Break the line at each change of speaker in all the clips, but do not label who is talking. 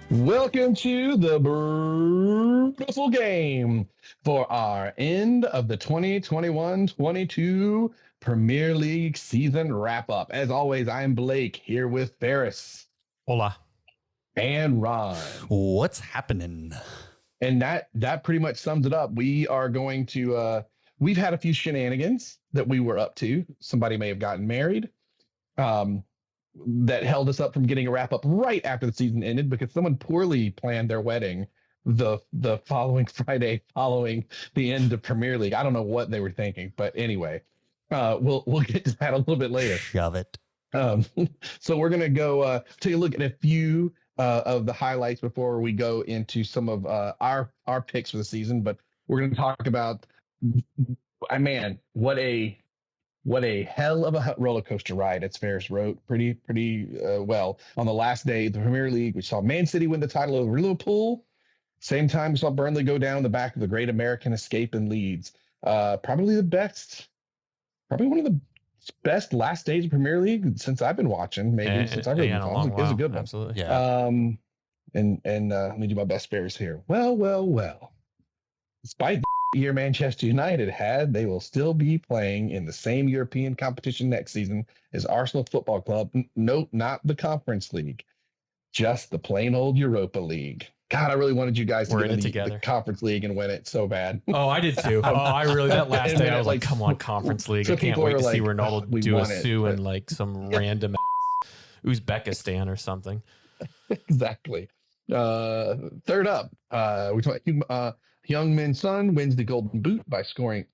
Welcome to the beautiful game for our end of the 2021-22 Premier League season wrap-up. As always, I am Blake here with Ferris.
Hola.
And Ron.
What's happening?
And that pretty much sums it up. We are going to we've had a few shenanigans that we were up to. Somebody may have gotten married. That held us up from getting a wrap up right after the season ended because someone poorly planned their wedding the following Friday following the end of Premier League. I don't know what they were thinking, but anyway, we'll get to that a little bit later.
Shove it.
So we're gonna go take a look at a few of the highlights before we go into some of our picks for the season. But we're gonna talk about, man, what a hell of a roller coaster ride, as Ferris wrote pretty well. On the last day of the Premier League, we saw Man City win the title over Liverpool. Same time, we saw Burnley go down the back of the Great American Escape in Leeds. Probably one of the best last days of Premier League since I've been watching. Maybe since I've been watching. It was a good one.
Absolutely.
Yeah.
And let me do my best Ferris here. Well. Despite year Manchester United had, they will still be playing in the same European competition next season as Arsenal Football Club. Nope, not the Conference League, just the plain old Europa League. God, I really wanted you guys to get in the Conference League and win it so bad.
Oh, I did too. That last day I was like, come on, Conference League.
So
I can't wait to see Ronaldo do a sue
but...
in like some random Uzbekistan or something.
Exactly. Third up, we talk Heung-min Son wins the Golden Boot by scoring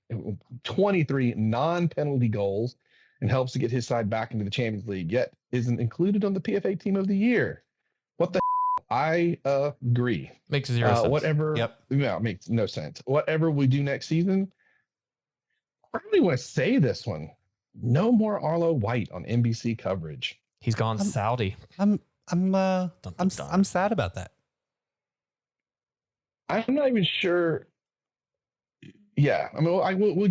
23 non-penalty goals and helps to get his side back into the Champions League, yet isn't included on the PFA Team of the Year. What the I agree.
Makes zero sense.
Whatever.
Yep.
No, it makes no sense. Whatever we do next season, I really want to say this one. No more Arlo White on NBC coverage.
He's gone Saudi.
I'm sad about that.
I'm not even sure. Yeah, I mean,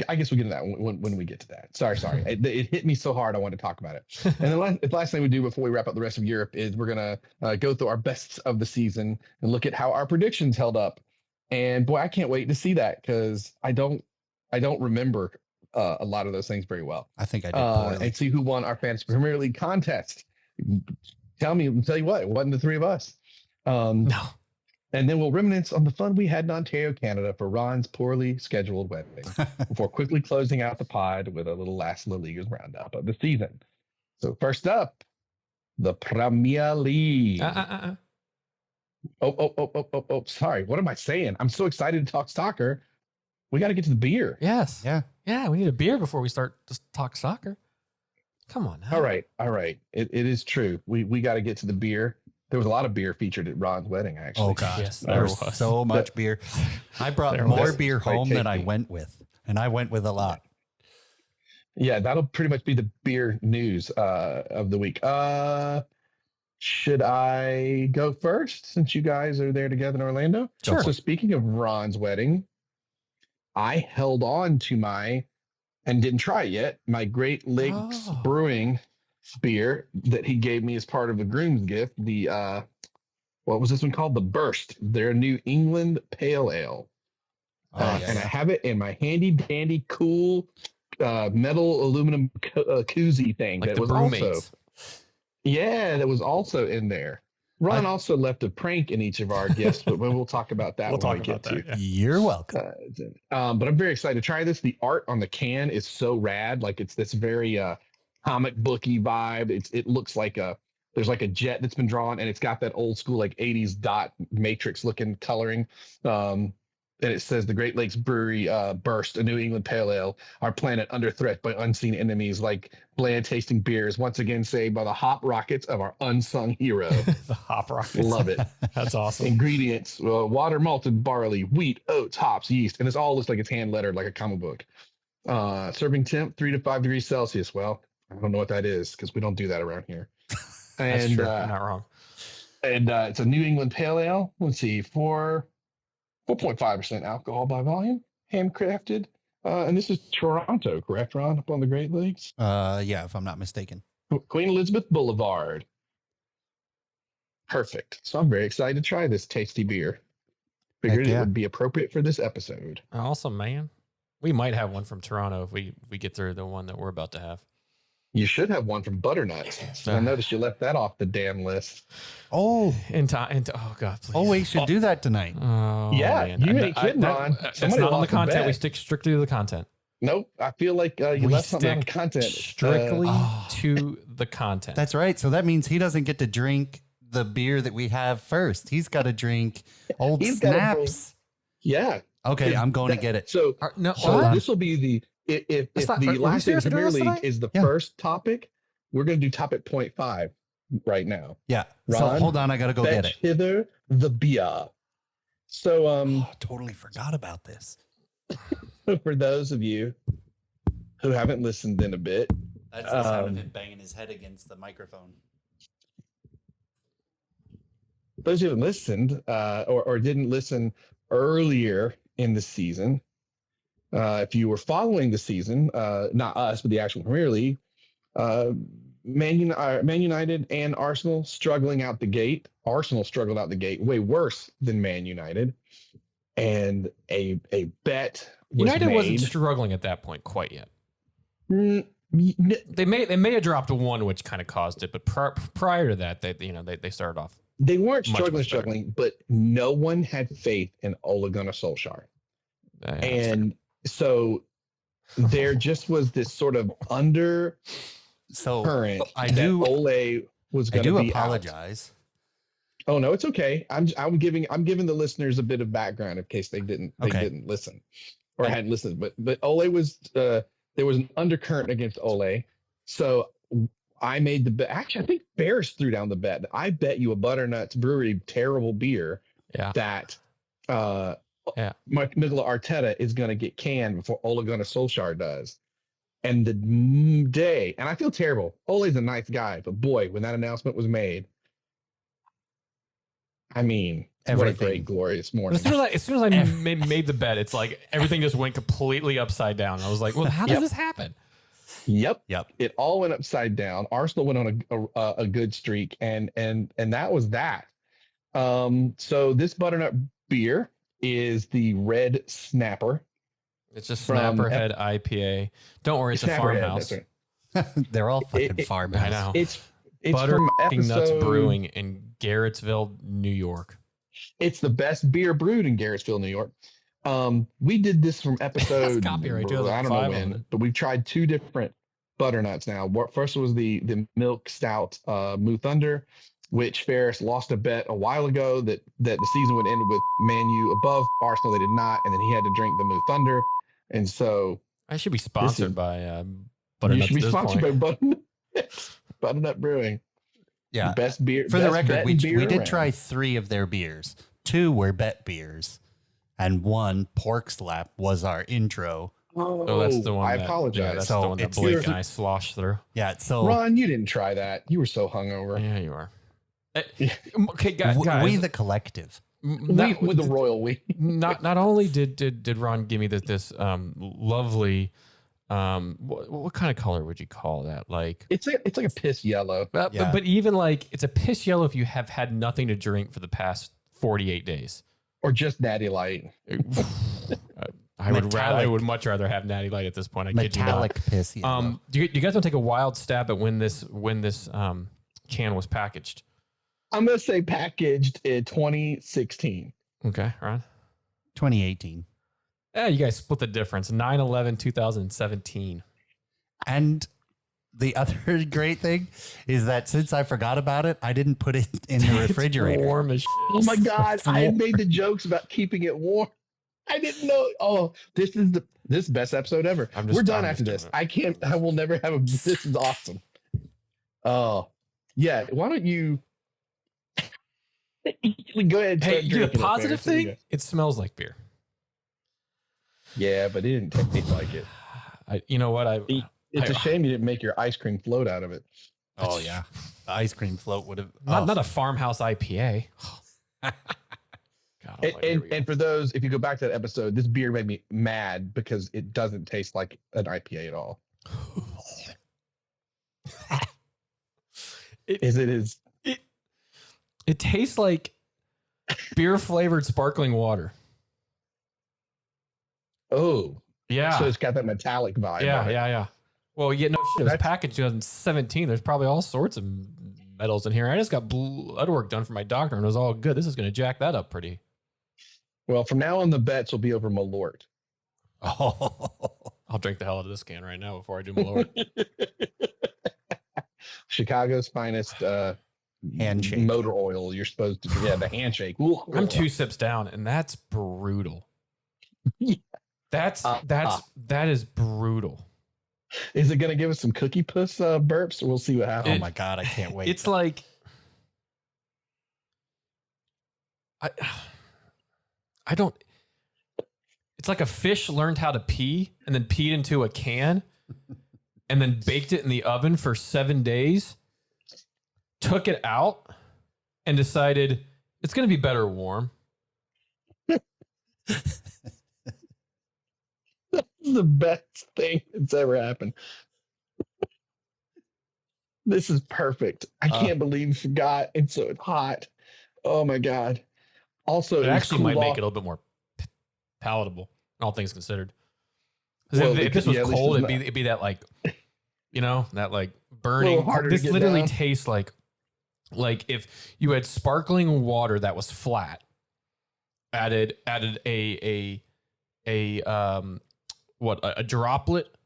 I guess we'll get to that when we get to that. Sorry. It hit me so hard I wanted to talk about it. And the last thing we do before we wrap up the rest of Europe is we're gonna go through our bests of the season and look at how our predictions held up. And boy, I can't wait to see that because I don't remember a lot of those things very well.
I think I did poorly.
And see who won our Fantasy Premier League contest. Tell you what, it wasn't the three of us.
No.
And then we'll reminisce on the fun we had in Ontario, Canada for Ron's poorly scheduled wedding before quickly closing out the pod with a little last La Liga's roundup of the season. So first up, the Premier League. Oh, sorry. What am I saying? I'm so excited to talk soccer. We got to get to the beer.
Yes.
Yeah.
We need a beer before we start to talk soccer. Come on now.
All right. It is true. We got to get to the beer. There was a lot of beer featured at Ron's wedding, actually.
Oh, God.
Yes,
there was so much beer. I brought more beer home than I went with, and I went with a lot.
Yeah, that'll pretty much be the beer news of the week. Should I go first since you guys are there together in Orlando?
Sure.
So speaking of Ron's wedding, I held on to and didn't try it yet, my Great Lakes Brewing beer that he gave me as part of the groom's gift. The what was this one called? The Burst. Their New England Pale Ale. And I have it in my handy dandy cool metal aluminum koozie thing
like
that was also in there. Ron also left a prank in each of our gifts, but we'll talk about that when we get to it.
Yeah. You're welcome.
But I'm very excited to try this. The art on the can is so rad. Like it's this very comic booky vibe. It looks like there's like a jet that's been drawn, and it's got that old school like 80s dot matrix looking coloring. And it says the Great Lakes Brewery Burst, a New England Pale Ale, our planet under threat by unseen enemies like bland tasting beers, once again saved by the hop rockets of our unsung hero.
The hop rockets.
Love it.
That's awesome.
Ingredients: water, malted barley, wheat, oats, hops, yeast, and all looks like it's hand lettered like a comic book. Serving temp 3 to 5 degrees Celsius. Well, I don't know what that is because we don't do that around here. And
that's true. You're not wrong.
And it's a New England Pale Ale. Let's see, 4.5% alcohol by volume, handcrafted. And this is Toronto, correct, Ron? Up on the Great Lakes?
Yeah, if I'm not mistaken.
Queen Elizabeth Boulevard. Perfect. So I'm very excited to try this tasty beer. Figured it would be appropriate for this episode.
Awesome, man. We might have one from Toronto if we get through the one that we're about to have.
You should have one from Butternuts. So I noticed you left that off the damn list.
Oh,
oh God, please.
Oh, we should do that tonight.
Oh,
yeah,
man.
you ain't kidding, Ron.
That's not on the content. We stick strictly to the content.
Nope. I feel like you left something on content.
Strictly to the content.
That's right. So that means he doesn't get to drink the beer that we have first. He's got to drink old snaps.
Yeah.
Okay, I'm going to get it.
So, this will be the if the last in Premier League is the first topic, we're going to do topic 0.5 right now.
Yeah.
Ron,
so hold on, I got to go get it.
Hither the beer. So
totally forgot about this.
For those of you who haven't listened in a bit,
that's the sound of him banging his head against the microphone.
Those who haven't listened or didn't listen earlier in the season, if you were following the season, not us, but the actual Premier League, Man United and Arsenal struggling out the gate. Arsenal struggled out the gate way worse than Man United. And a bet was
United
made.
Wasn't struggling at that point quite yet. They may have dropped one, which kind of caused it, but prior to that, they started off.
They weren't struggling, but no one had faith in Ole Gunnar Solskjaer. And so there just was this sort of current.
I do.
Ole was going to be
apologize.
Out. Oh no, it's okay. I'm giving the listeners a bit of background in case they didn't listen or hadn't listened. But Ole was there was an undercurrent against Ole, so I made the bet. Actually, I think Ferris threw down the bet. I bet you a Butternuts Brewery terrible beer that Nikola Arteta is going to get canned before Ole Gunnar Solskjaer does. And the day, and I feel terrible. Ole's a nice guy, but boy, when that announcement was made, I mean, what a great, glorious morning.
As soon as I made the bet, it's like everything just went completely upside down. I was like, well, how does this happen?
Yep. It all went upside down. Arsenal went on a good streak, and that was that. So this butternut beer is the Red Snapper.
It's just Snapperhead IPA. Don't worry, it's a farmhouse.
Right. They're all fucking farmhouse.
I know.
It's
Butter Nuts Brewing in Garrettsville, New York.
It's the best beer brewed in Garrettsville, New York. We did this from episode,
copyright,
I don't know when, but we've tried two different butternuts now. First was the milk stout Moo Thunder, which Ferris lost a bet a while ago that the season would end with Man U above Arsenal. They did not, and then he had to drink the Moo Thunder. And so
I should be sponsored by Butternuts.
You should be sponsored by Butternut Brewing.
Yeah.
Best beer.
For the record, we did try 3 of their beers. 2 were bet beers, and 1 Pork Slap was our intro.
Oh, that's the one.
I apologize.
Yeah, that's the one that Blake and I sloshed through.
Yeah. So
Ron, you didn't try that. You were so hungover.
Yeah, you are. Okay, guys.
We the collective.
With the royal we.
Not only did Ron give me this lovely. What kind of color would you call that? Like
it's like a piss yellow.
But even like it's a piss yellow if you have had nothing to drink for the past 48 days.
Or just Natty Light.
I would much rather have Natty Light at this point. I kid you not.
Metallic piss yellow.
Do you guys want to take a wild stab at when this can was packaged?
I'm gonna say packaged in 2016.
Okay, Ron.
2018.
Yeah, you guys split the difference. 9/11/2017.
And the other great thing is that since I forgot about it, I didn't put it in the refrigerator.
It's warm as shit.
Oh my God. I had made the jokes about keeping it warm. I didn't know. Oh, this is the best episode ever. We're done after this. I will never have this is awesome. Oh, yeah. Why don't you go ahead and
hey, the positive thing, it smells like beer.
Yeah, but it didn't taste like it.
You know what?
It's a shame you didn't make your ice cream float out of it.
Oh yeah, the ice cream float would have
not a farmhouse IPA. God,
and for those, if you go back to that episode, this beer made me mad because it doesn't taste like an IPA at all.
It tastes like beer flavored sparkling water.
Oh,
Yeah.
so it's got that metallic vibe.
Yeah,
on it.
yeah. Well, yeah, no shit. It was
That's-
packaged in 2017. There's probably all sorts of metals in here. I just got blood work done for my doctor and it was all good. This is going to jack that up pretty.
Well, from now on, the bets will be over Malort.
Oh,
I'll drink the hell out of this can right now before I do Malort.
Chicago's finest
handshake.
motor oil. You're supposed to, the handshake.
I'm 2 sips down, and that's brutal. That is brutal.
Is it going to give us some cookie puss burps? We'll see what happens.
Oh my God, I can't wait.
It's like I don't. It's like a fish learned how to pee and then peed into a can and then baked it in the oven for 7 days, took it out and decided it's going to be better warm.
That's the best thing that's ever happened. This is perfect. I can't believe you forgot. It's so hot. Oh my God. Also,
It actually
cooled
might make
off.
it a little bit more palatable, all things considered. 'Cause
Well,
if this was
at least
cold,
it's
it'd be that like, that like
A
burning.
little harder to
This
get
literally
down.
tastes like if you had sparkling water that was flat, added a droplet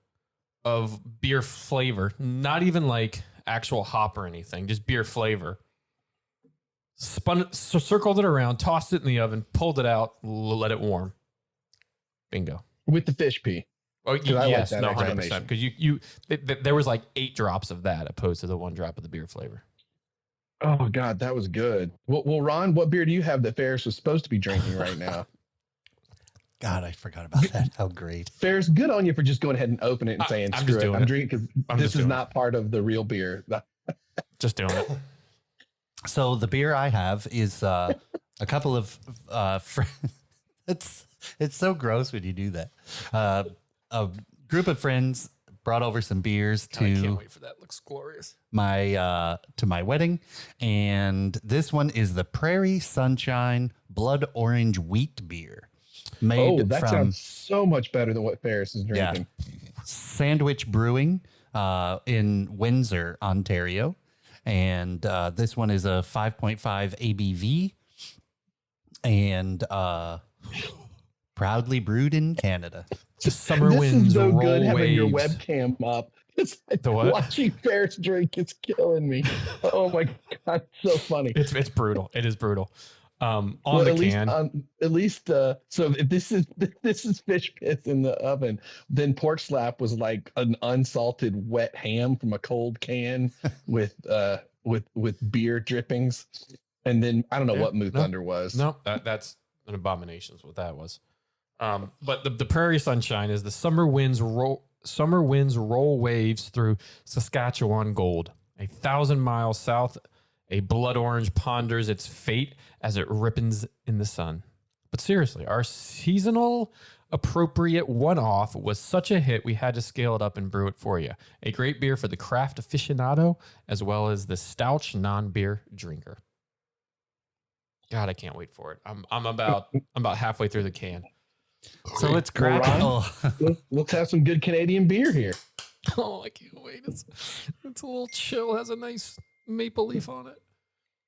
of beer flavor, not even like actual hop or anything, just beer flavor. Spun it, circled it around, tossed it in the oven, pulled it out, let it warm. Bingo.
With the fish pee.
Oh,
I like
yes,
that
no, 100%.
explanation.
Because there was like 8 drops of that opposed to the 1 drop of the beer flavor.
Oh God, that was good. Well, Ron, what beer do you have that Ferris was supposed to be drinking right now?
God, I forgot about that. How great.
Ferris, good on you for just going ahead and opening it and saying,
I'm
screw
just
it.
doing
I'm
it.
drinking
I'm
because
just
this is
doing
not part of the real beer.
Just doing it.
So the beer I have is a couple of friends. It's so gross when you do that. A group of friends brought over some beers
I can't
to
wait for that. Looks glorious.
my wedding, and this one is the Prairie Sunshine Blood Orange Wheat Beer, made
Oh, that
from
sounds so much better than what Ferris is drinking.
Sandwich Brewing in Windsor, Ontario. And this one is a 5.5 ABV and proudly brewed in Canada.
The summer
This
winds
is so
roll
good having your
waves.
webcam up. It's
The what?
Watching Ferris drink is killing me. Oh my God, so funny.
It's brutal. It is brutal. On
Well,
the
at least,
can.
so if this is fish piss in the oven, then pork slap was like an unsalted wet ham from a cold can with beer drippings, and then I don't know what Moo Thunder was.
No, that's an abomination is what that was. But the Prairie Sunshine is the summer winds roll waves through Saskatchewan gold. 1,000 miles south, a blood orange ponders its fate as it ripens in the sun. But seriously, our seasonal appropriate one-off was such a hit, we had to scale it up and brew it for you. A great beer for the craft aficionado, as well as the stouch non-beer drinker. God, I can't wait for it. I'm about halfway through the can.
So let's
Well,
crack.
Ron, let's have some good Canadian beer here.
Oh, I can't wait. It's a little chill, has a nice maple leaf on it.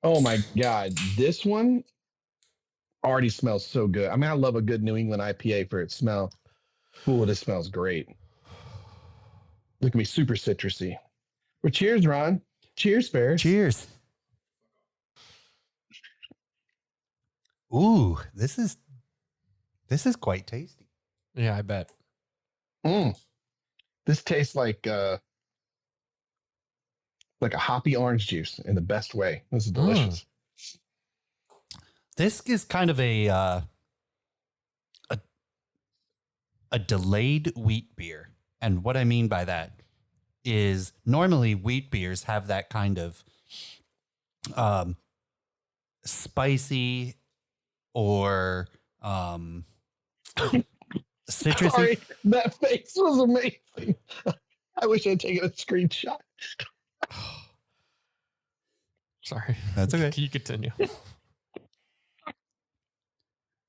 Oh my God, this one already smells so good. I mean, I love a good New England IPA for its smell. Ooh, this smells great. Look at me, super citrusy. Well, cheers, Ron. Cheers, Ferris.
Cheers. Ooh, this is quite tasty.
Yeah, I bet.
This tastes like a hoppy orange juice in the best way. This is delicious.
This is kind of a delayed wheat beer. And what I mean by that is normally wheat beers have that kind of spicy or citrusy.
Sorry, that face was amazing. I wish I'd taken a screenshot.
Sorry.
That's okay.
Can you continue?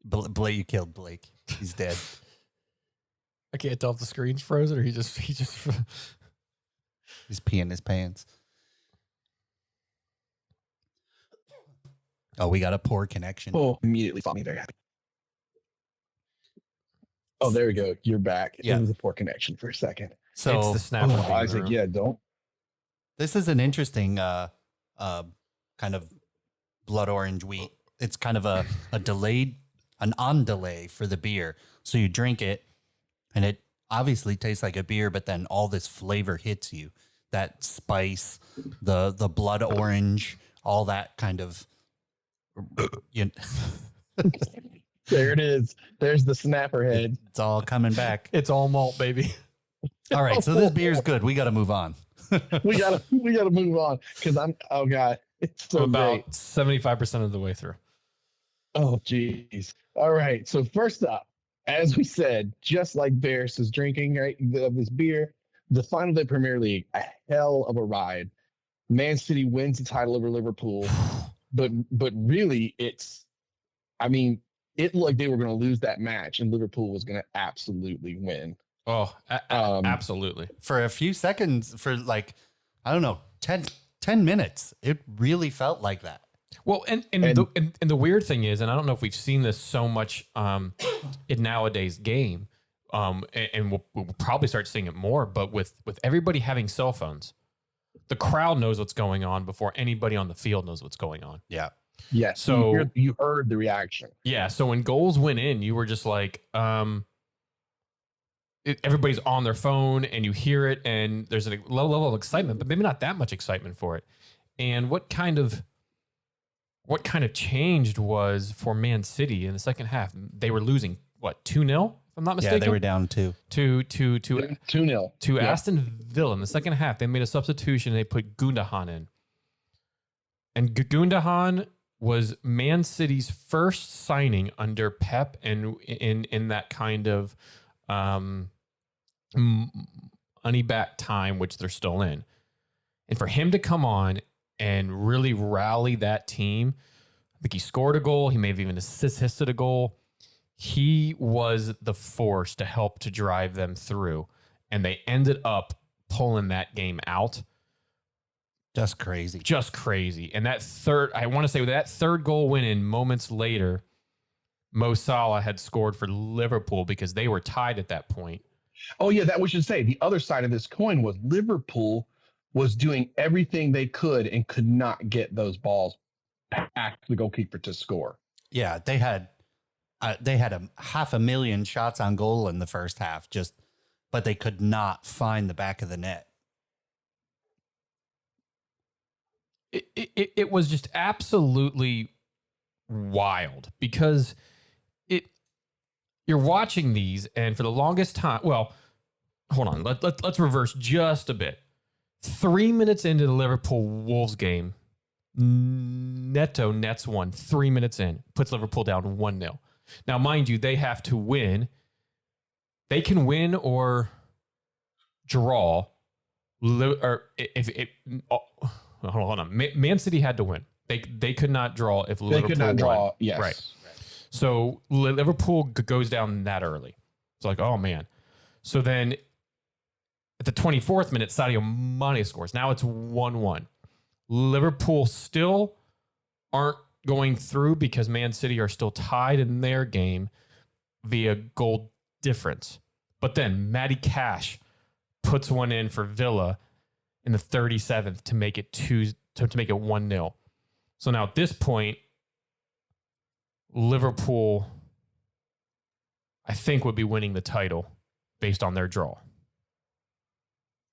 Blake, you killed Blake. He's dead.
I can't tell if the screen's frozen or he just.
He's peeing his pants. Oh, we got a poor connection.
Oh, immediately fought me very happy. Oh, there we go. You're back.
Yeah.
It was a poor connection for a second.
So
it's the snap.
Isaac, yeah, don't.
this is an interesting kind of blood orange wheat. It's kind of an on delay for the beer. So you drink it and it obviously tastes like a beer, but then all this flavor hits you. That spice, the blood orange, all that kind of
There it is. There's the snapper head.
it's all coming back.
It's all malt, baby.
All right, so this beer's good. We got to move on.
We gotta move on because oh god, it's so
About
great.
75% of the way through.
Oh geez. All right. So first up, as we said, just like Bears is drinking right of this beer, the final day Premier League, a hell of a ride. Man City wins the title over Liverpool, but really it's, I mean, it looked like they were going to lose that match and Liverpool was going to absolutely win.
Oh, absolutely.
For a few seconds, for like, I don't know, 10 minutes, it really felt like that.
Well, and the weird thing is, and I don't know if we've seen this so much in nowadays game, and we'll probably start seeing it more, but with everybody having cell phones, the crowd knows what's going on before anybody on the field knows what's going on.
Yeah.
Yes.
So
you heard the reaction.
Yeah. So when goals went in, you were just like, everybody's on their phone and you hear it and there's a low level of excitement, but maybe not that much excitement for it. And what kind of changed was for Man City in the second half. They were losing, what, 2-0, if I'm not mistaken?
Yeah, they were down 2.
2-0.
To Aston Villa in the second half. They made a substitution. They put Gundogan in. And Gundogan was Man City's first signing under Pep and in that kind of money back time, which they're still in. And for him to come on and really rally that team, I think he scored a goal. He may have even assisted a goal. He was the force to help to drive them through. And they ended up pulling that game out.
Just crazy. And I want to say that third goal went in moments later, Mo Salah had scored for Liverpool because they were tied at that point.
Oh yeah, that we should say. The other side of this coin was Liverpool was doing everything they could and could not get those balls past the goalkeeper to score.
Yeah, they had a 500,000 shots on goal in the first half, but they could not find the back of the net.
It was just absolutely wild because you're watching these and for the longest time, well, hold on, let's reverse just a bit. 3 minutes into the Liverpool Wolves game, Neto nets one 3 minutes in, puts Liverpool down 1-0. Now, mind you, they have to win. They can win or draw. Or hold on. Man City had to win. They could not draw if Liverpool
could not draw.
won.
Yes.
Right. So Liverpool goes down that early. It's like, oh man. So then at the 24th minute, Sadio Mane scores. Now it's 1-1. Liverpool still aren't going through because Man City are still tied in their game via goal difference. But then Matty Cash puts one in for Villa in the 37th to make it to make it 1-0. So now at this point, Liverpool, I think, would be winning the title based on their draw.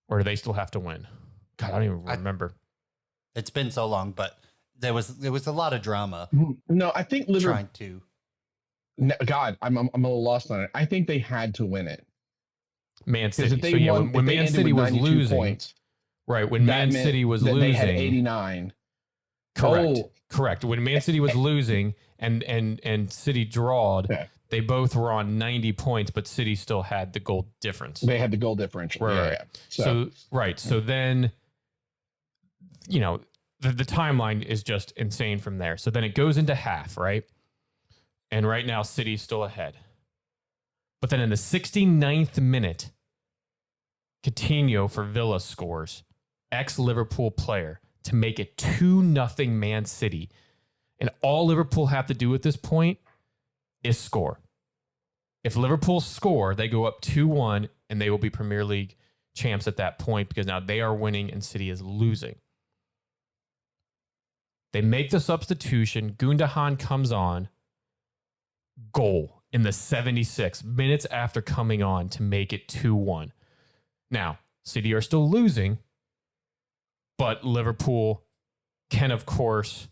Or do they still have to win? God, I don't even remember.
It's been so long, but there was a lot of drama.
No, I think Liverpool
trying to.
No, God, I'm a little lost on it. I think they had to win it.
Man City.
If they
So yeah,
won,
when Man City was losing,
points,
right? When Man City was losing,
they had 89.
Correct.
Oh.
Correct. When Man City was losing and City drawed,
Okay.
they both were on 90 points, but City still had the goal difference.
They had the goal differential.
Right.
Yeah, yeah.
So then, the timeline is just insane from there. So then it goes into half, right? And right now, City's still ahead. But then in the 69th minute, Coutinho for Villa scores, ex-Liverpool player, to make it 2-0 Man City. And all Liverpool have to do at this point is score. If Liverpool score, they go up 2-1, and they will be Premier League champs at that point because now they are winning and City is losing. They make the substitution. Gundogan comes on. Goal in the 76 minutes after coming on to make it 2-1. Now, City are still losing, but Liverpool can, of course,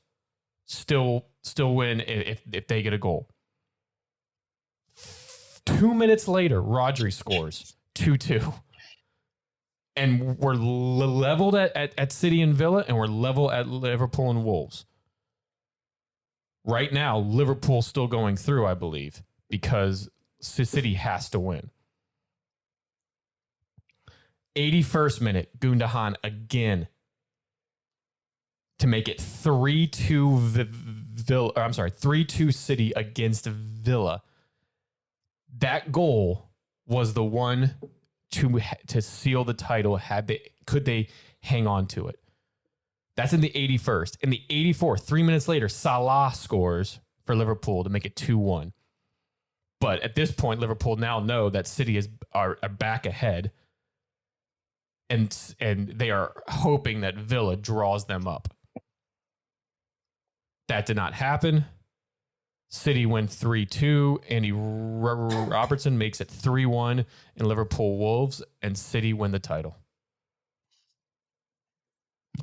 still win if they get a goal. 2 minutes later, Rodri scores 2-2. And we're leveled at City and Villa, and we're level at Liverpool and Wolves. Right now, Liverpool's still going through, I believe, because City has to win. 81st minute, Gundogan again to make it 3-2 Villa. I'm sorry, 3-2 City against Villa. That goal was the one to seal the title. Could they hang on to it? That's in the 81st. In the 84th, 3 minutes later, Salla scores for Liverpool to make it 2-1. But at this point, Liverpool now know that City are back ahead, and they are hoping that Villa draws them up. That did not happen. City win 3-2. Andy Robertson makes it 3-1 in Liverpool Wolves, and City win the title.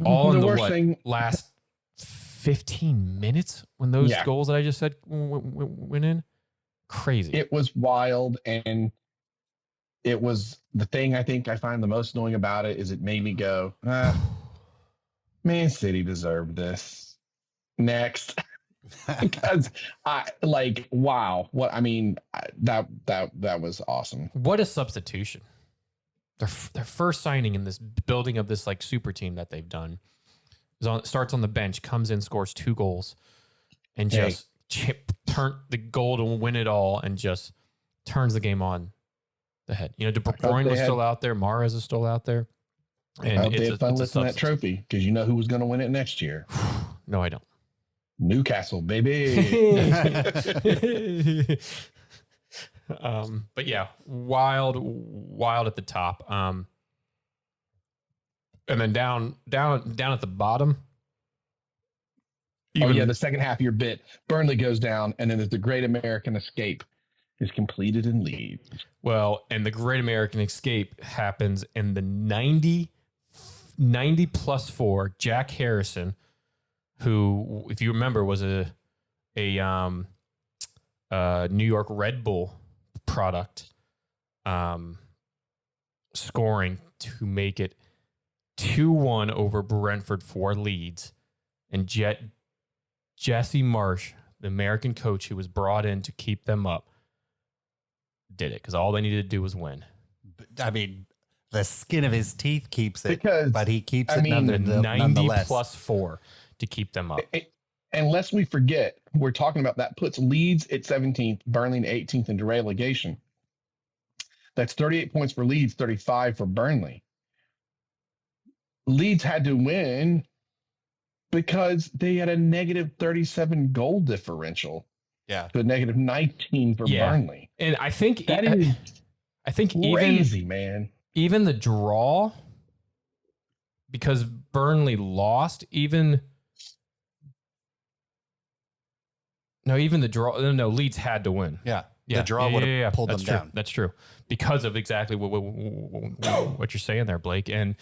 All in the last 15 minutes when those goals that I just said went in? Crazy.
It was wild, and it was the thing I think I find the most annoying about it is it made me go, Man City deserved this. Next. Because wow. That was awesome.
What a substitution. Their first signing in this building of this super team that they've done starts on the bench, comes in, scores 2 goals, and just turn the goal to win it all, and just turns the game on the head. De Bruyne was still out there, Mahrez is still out there, and
I hope they had fun lifting that trophy because you know who was going to win it next year.
No, I don't.
Newcastle, baby.
But yeah, wild at the top. And then down at the bottom.
The second half of your bit, Burnley goes down, and then there's the Great American Escape is completed in Leeds.
Well, and the Great American Escape happens in the 90+4. Jack Harrison, who, if you remember, was a New York Red Bull product, scoring to make it 2-1 over Brentford for Leeds. And Jesse Marsh, the American coach who was brought in to keep them up, did it because all they needed to do was win.
I mean, the skin of his teeth keeps it, but he keeps it
90+4 to keep them up.
And lest we forget, we're talking about that puts Leeds at 17th, Burnley at 18th into relegation. That's 38 points for Leeds, 35 for Burnley. Leeds had to win because they had a negative 37 goal differential.
Yeah.
To a negative 19 for Burnley.
And I think
that is crazy, man.
Even the draw, because Burnley lost, Leeds had to win.
Yeah. The draw would have pulled them down.
That's true. Because of exactly what you're saying there, Blake. And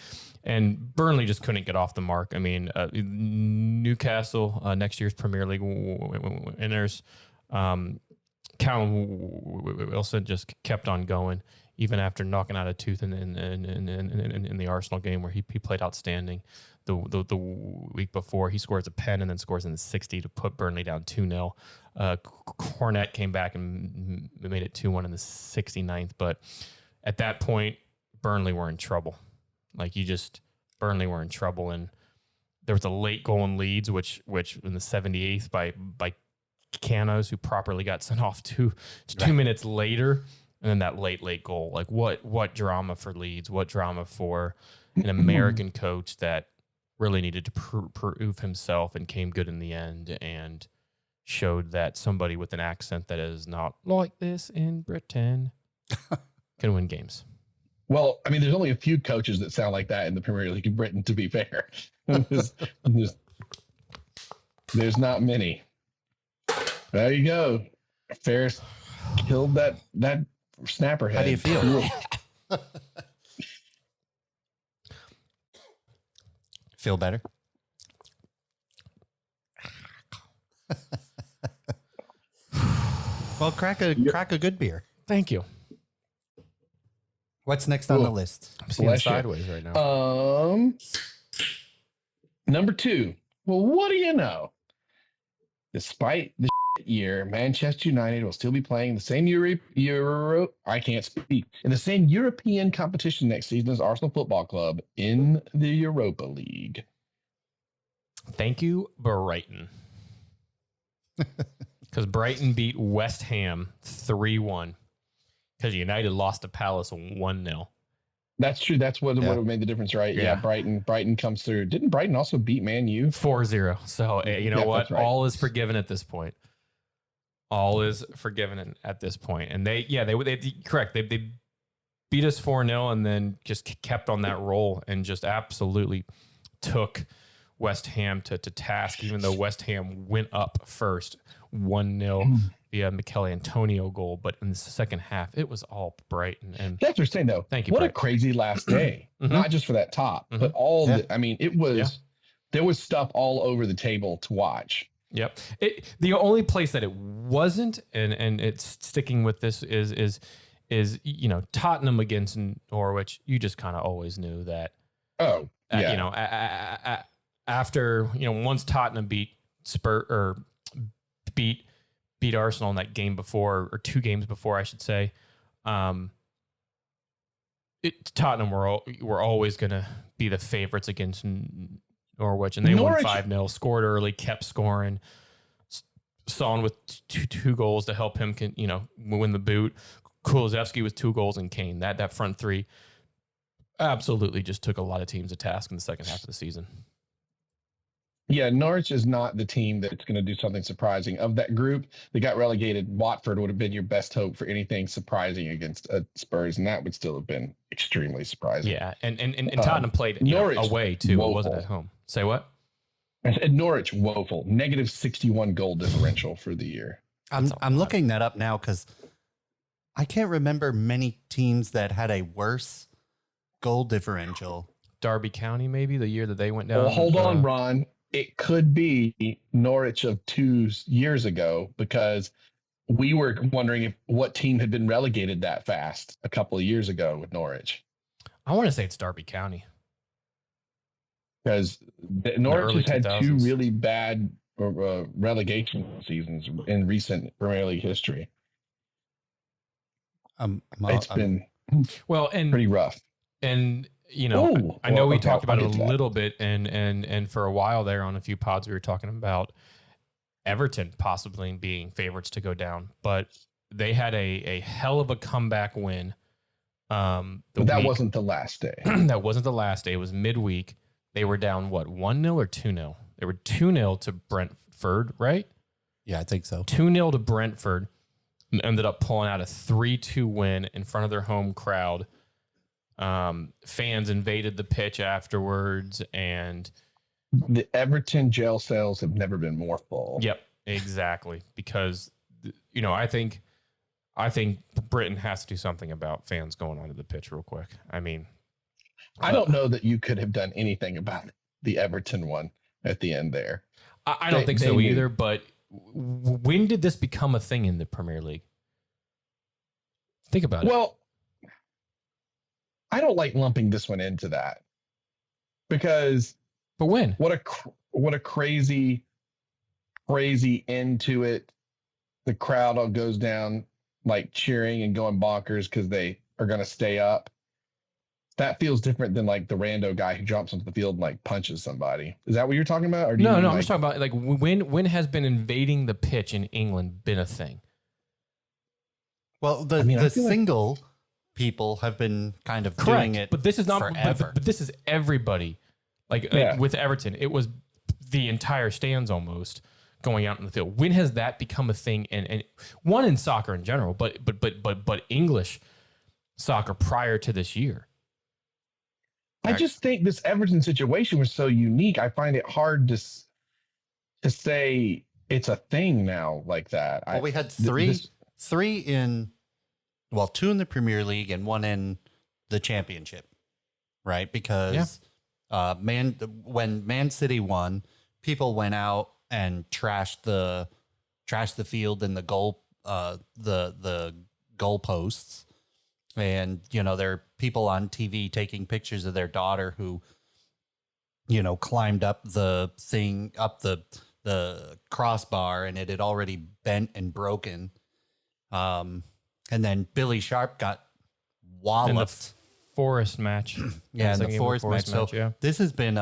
Burnley just couldn't get off the mark. I mean, Newcastle, next year's Premier League winners, Callum Wilson just kept on going, even after knocking out a tooth in the Arsenal game where he played outstanding. The week before, he scores a pen and then scores in the 60 to put Burnley down 2-0. Cornet came back and made it 2-1 in the 69th. But at that point, Burnley were in trouble. Burnley were in trouble. And there was a late goal in Leeds, which in the 78th by Canos, who properly got sent off two minutes later. And then that late goal. Like what drama for Leeds? What drama for an American coach that really needed to prove himself and came good in the end and showed that somebody with an accent that is not like this in Britain can win games.
Well, I mean, there's only a few coaches that sound like that in the Premier League in Britain, to be fair. There's not many. There you go. Ferris killed that snapper head.
How do you feel? Feel better? Well, crack a good beer.
Thank you.
What's next on the list?
I'm seeing sideways right now.
Number 2. Well, what do you know? Despite the year, Manchester United will still be playing the same in the same European competition next season as Arsenal Football Club in the Europa League.
Thank you, Brighton. Because Brighton beat West Ham 3-1. Because United lost to Palace 1-0.
That's true. That's what made the difference, right? Yeah. Brighton comes through. Didn't Brighton also beat Man U?
4-0. So, you know what?
Right.
All is forgiven at this point. All is forgiven at this point. And they correct. They beat us 4-0 and then just kept on that roll and just absolutely took West Ham to task, even though West Ham went up first 1-0 via Mikel Antonio goal. But in the second half, it was all Brighton. And
that's what you're saying, though.
Thank you.
What
Brighton.
a crazy last day. Not just for that top, but all I mean, it was there was stuff all over the table to watch.
Yep. The only place that it wasn't, and it's sticking with this is Tottenham against Norwich. You just kind of always knew that.
Oh, yeah.
After once Tottenham beat Arsenal in that game before, or 2 games before, I should say, Tottenham were always going to be the favorites against Norwich, and they won 5-0, scored early, kept scoring. Son with two goals to help him win the boot. Kulusevski with 2 goals, and Kane. That front three absolutely just took a lot of teams to task in the second half of the season.
Yeah, Norwich is not the team that's going to do something surprising. Of that group that got relegated, Watford would have been your best hope for anything surprising against Spurs, and that would still have been extremely surprising.
Yeah, and Tottenham played
Norwich,
away too.
woeful.
It wasn't at home. Say what?
And Norwich, woeful. -61 goal differential for the year.
I'm looking that up now because I can't remember many teams that had a worse goal differential.
Derby County, maybe the year that they went down.
Well, hold on, Ron. It could be Norwich of 2 years ago, because we were wondering what team had been relegated that fast a couple of years ago with Norwich.
I want to say it's Derby County.
Because Norwich has had
2000s.
2 really bad relegation seasons in recent Premier League history. It's been pretty rough.
And I know we talked about it a little bit, and for a while there on a few pods we were talking about Everton possibly being favorites to go down, but they had a hell of a comeback win.
But that wasn't the last day.
That wasn't the last day. It was midweek. They were down 1-0 or 2-0? They were 2-0 to Brentford, right?
Yeah, I think so.
2-0 to Brentford, and ended up pulling out a 3-2 win in front of their home crowd. Fans invaded the pitch afterwards, and
the Everton jail cells have never been more full.
Yep, exactly. Because I think Britain has to do something about fans going onto the pitch real quick. I mean,
I don't know that you could have done anything about the Everton one at the end there.
I don't think so either. But when did this become a thing in the Premier League? Think about it.
Well, I don't like lumping this one into that, because.
But when?
What a crazy end to it. The crowd all goes down like cheering and going bonkers because they are going to stay up. that feels different than like the rando guy who jumps onto the field and like punches somebody. Is that what you're talking about? Or do you
No,
mean,
no, I'm
like,
just talking about like when has been invading the pitch in England been a thing?
Well, the
I feel like-
single people have been kind of
Correct,
doing it,
but this is not.
forever.
But this is everybody. Like with Everton, it was the entire stands almost going out in the field. When has that become a thing? And one in soccer in general, but English soccer prior to this year.
I just think this Everton situation was so unique. I find it hard to say it's a thing now like that.
Well, we had three in, well, 2 in the Premier League and 1 in the Championship, right? Because when Man City won, people went out and trashed the field and the goalposts. And, you know, there are people on TV taking pictures of their daughter who, you know, climbed up the thing, up the crossbar, and it had already bent and broken. And then Billy Sharp got walloped.
In the Forest match.
Yeah, in the Forest match. So
yeah.
this has been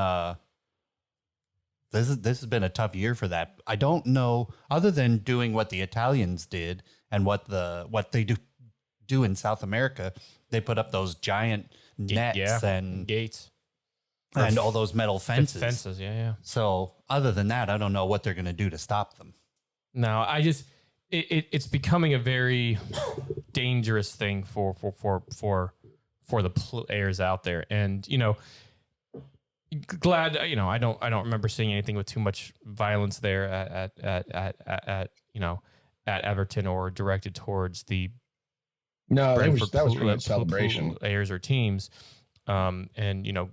this has been a tough year for that. I don't know, other than doing what the Italians did and what they do in South America. They put up those giant nets and
gates
and all those metal fences.
Fences, yeah.
So other than that, I don't know what they're going to do to stop them.
No, it's becoming a very dangerous thing for the players out there. And, you know, glad, you know, I don't remember seeing anything with too much violence there at Everton or directed towards the
that was pretty much celebration
players or teams. And, you know,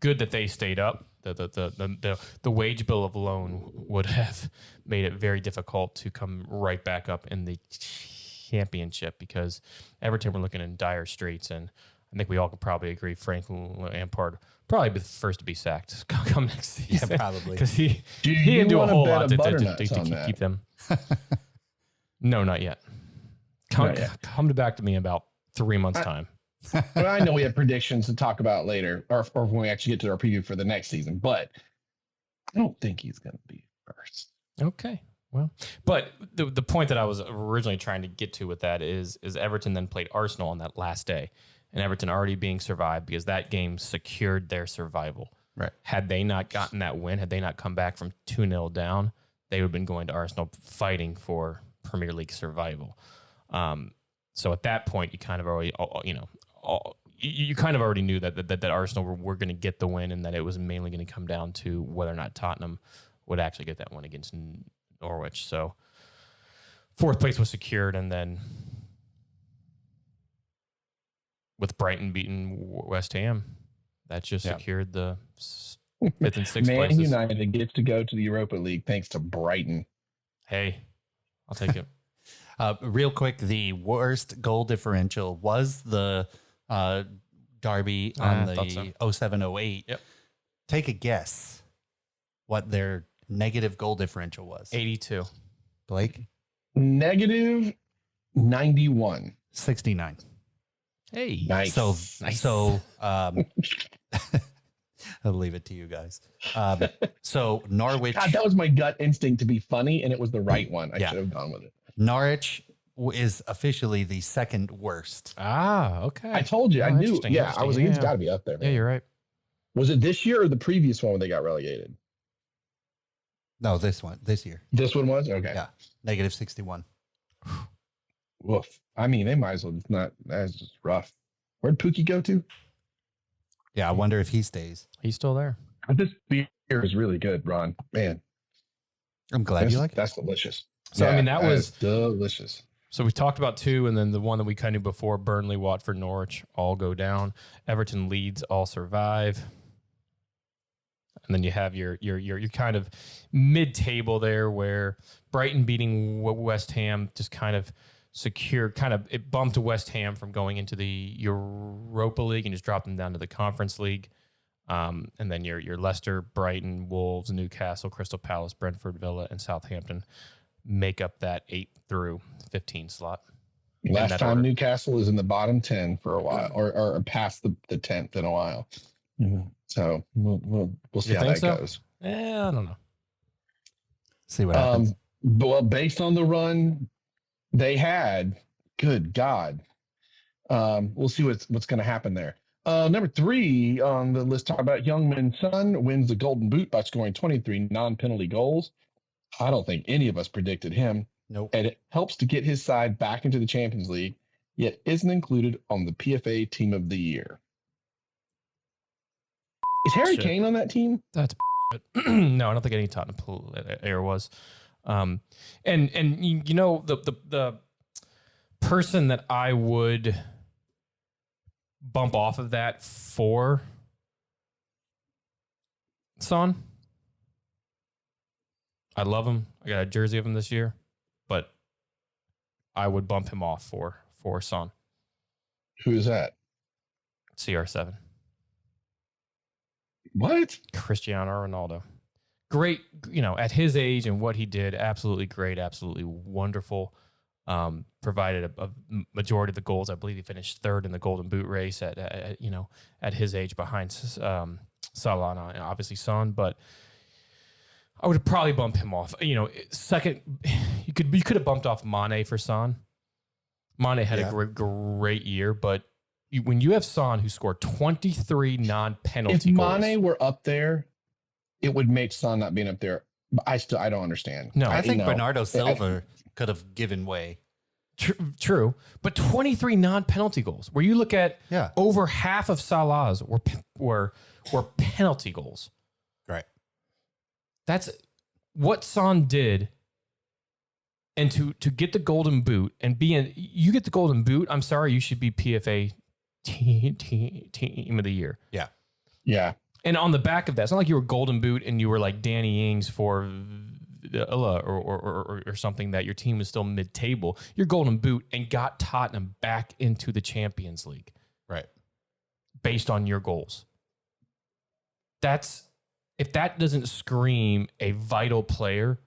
good that they stayed up. The wage bill alone would have made it very difficult to come right back up in the Championship, because Everton were looking in dire straits, and I think we all could probably agree Frank Lampard probably be the first to be sacked come next season.
Yeah, probably,
because he
you
didn't do a
wanna
whole
bet
lot
a
to
butternuts
keep them. No, not yet. Come back to me in about 3 months' time.
Well, I know we have predictions to talk about later, or when we actually get to our preview for the next season, but I don't think he's going to be first.
Okay. Well, but the point that I was originally trying to get to with that is Everton then played Arsenal on that last day, and Everton already being survived because that game secured their survival.
Right.
Had they not gotten that win, had they not come back from 2-0 down, they would have been going to Arsenal fighting for Premier League survival. So at that point, you kind of already, you kind of already knew that Arsenal were going to get the win, and that it was mainly going to come down to whether or not Tottenham would actually get that win against Norwich. So 4th place was secured, and then with Brighton beating West Ham, that just secured the 5th and 6th
Man
places.
United gets to go to the Europa League thanks to Brighton.
Hey, I'll take it.
Real quick, the worst goal differential was the Derby on the 07-08.
Yep.
Take a guess what their negative goal differential was.
82.
Blake?
Negative 91.
69.
Hey.
Nice.
So I'll leave it to you guys. So Norwich.
God, that was my gut instinct to be funny, and it was the right one. I should have gone with it.
Norwich is officially the 2nd worst.
Ah, okay.
I told you. I knew. Yeah, I was. It's got to be up there. Man.
Yeah, you're right.
Was it this year or the previous one when they got relegated?
No, this year.
This one was? Okay.
Yeah. Negative 61.
Woof. I mean, they might as well just not. That's just rough. Where'd Pookie go to?
Yeah, I wonder if he stays.
He's still there.
This beer is really good, Ron. Man.
I'm glad you like it.
That's delicious.
So, I mean, that was
delicious.
So we talked about 2, and then the one that we kind of knew before, Burnley, Watford, Norwich, all go down. Everton, Leeds, all survive. And then you have your kind of mid-table there, where Brighton beating West Ham just kind of secured, it bumped West Ham from going into the Europa League and just dropped them down to the Conference League. And then your Leicester, Brighton, Wolves, Newcastle, Crystal Palace, Brentford, Villa, and Southampton make up that 8 through 15 slot.
Last
that
time
order.
Newcastle is in the bottom 10 for a while, or past the 10th in a while. So we'll see
You
how
think
that
so?
goes.
I don't know.
See what happens.
But well, based on the run they had, good God, we'll see what's going to happen there. Number 3 on the list, talk about Heung-min Son wins the Golden Boot by scoring 23 non-penalty goals. I don't think any of us predicted him.
Nope.
And it helps to get his side back into the Champions League, yet isn't included on the PFA Team of the Year. Is Harry Kane on that team?
That's no, I don't think any Tottenham player was. And you know the person that I would bump off of that for Son. I love him. I got a jersey of him this year, but I would bump him off for Son.
Who is that?
CR7.
What?
Cristiano Ronaldo. Great, at his age and what he did, absolutely great, absolutely wonderful. Provided a majority of the goals. I believe he finished 3rd in the Golden Boot race at his age behind Salla and obviously Son, but I would probably bump him off. Second, you could have bumped off Mane for Son. Mane had a great year, but when you have Son who scored 23 non-penalty goals.
If Mane were up there, it would make Son not being up there. But I don't understand.
No,
I think Bernardo Silva could have given way.
True, but 23 non-penalty goals. Where you look at over half of Salah's were penalty goals.
Right.
That's what Son did. And to get the Golden Boot and you get the Golden Boot, I'm sorry, you should be PFA team of the year.
Yeah.
Yeah.
And on the back of that, it's not like you were Golden Boot and you were like Danny Ings for or something that your team was still mid-table. You're Golden Boot and got Tottenham back into the Champions League.
Right.
Based on your goals. If that doesn't scream a vital player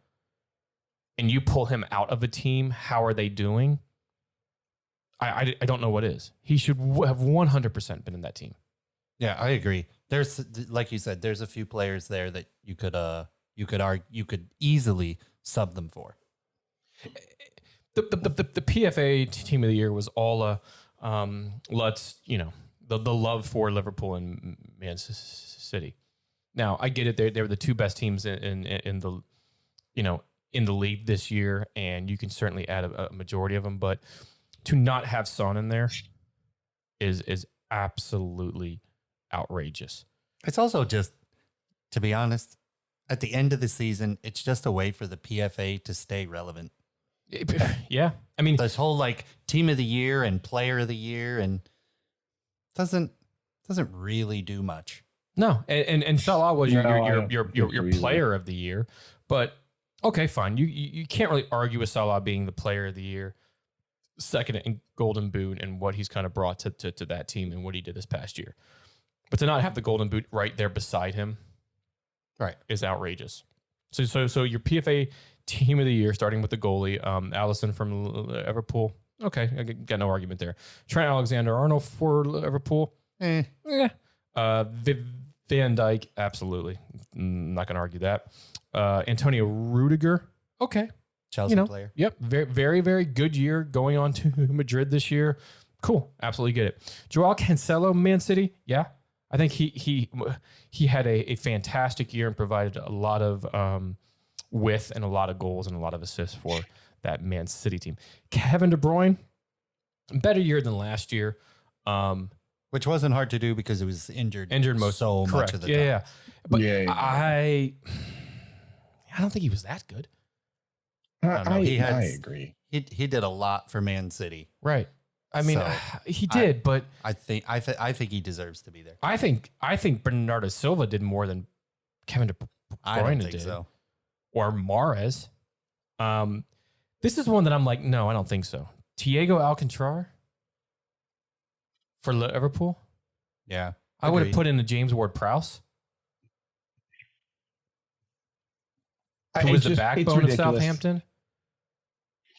and you pull him out of a team, how are they doing? I don't know what is. He should have 100% been in that team.
Yeah, I agree. There's, like you said, there's a few players there that you could easily sub them for.
The PFA Team of the Year was all the love for Liverpool and Man City. Now I get it; they were the 2 best teams in the league this year, and you can certainly add a majority of them. But to not have Son in there is absolutely outrageous.
It's also just, to be honest, at the end of the season, it's just a way for the PFA to stay relevant.
Yeah. I mean,
this whole team of the year and player of the year and doesn't really do much.
No. And Salah was your player of the year, but okay, fine. You can't really argue with Salah being the player of the year, second in Golden Boot and what he's kind of brought to that team and what he did this past year. But to not have the Golden Boot right there beside him,
right,
is outrageous. So your PFA Team of the Year, starting with the goalie, Alisson from Liverpool. Okay, I got no argument there. Trent Alexander-Arnold for Liverpool. Van Dijk, absolutely. Not going to argue that. Antonio Rudiger. Okay.
Chelsea player.
Yep. Very, very, very good year going on to Madrid this year. Cool. Absolutely get it. Joao Cancelo, Man City. Yeah. I think he had a fantastic year and provided a lot of width and a lot of goals and a lot of assists for that Man City team. Kevin De Bruyne, better year than last year.
Which wasn't hard to do because it was injured much of the time.
Yeah. But
Yeah.
I don't think he was that good.
I agree.
He did a lot for Man City.
Right. I mean, he did, but
I think he deserves to be there.
I think Bernardo Silva did more than Kevin De Bruyne
I don't think
did,
so.
or Mahrez. This is one that I'm like, no, I don't think so. Thiago Alcantara for Liverpool.
Yeah,
I would have put in a James Ward-Prowse, who was the backbone of Southampton.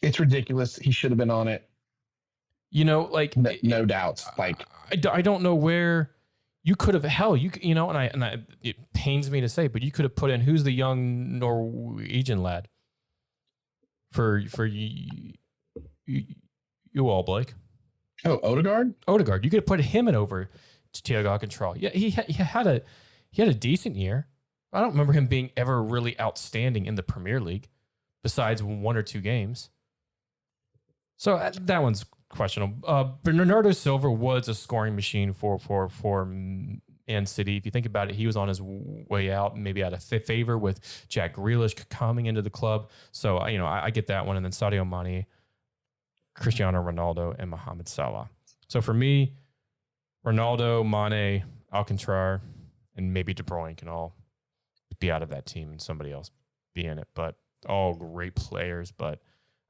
It's ridiculous. He should have been on it.
You know, like
No doubts. Like
I don't know where you could have you know, and I it pains me to say, but you could have put in who's the young Norwegian lad for you all, Blake.
oh, Odegaard.
Odegaard. You could have put him in over to Thiago Control. Yeah, he had a decent year. I don't remember him being ever really outstanding in the Premier League, besides 1 or 2 games. So that one's questionable. Bernardo Silva was a scoring machine for Man City. If you think about it, he was on his way out, maybe out of favor with Jack Grealish coming into the club. So I get that one, and then Sadio Mane, Cristiano Ronaldo, and Mohamed Salah. So for me, Ronaldo, Mane, Alcantara, and maybe De Bruyne can all be out of that team and somebody else be in it. But all great players, but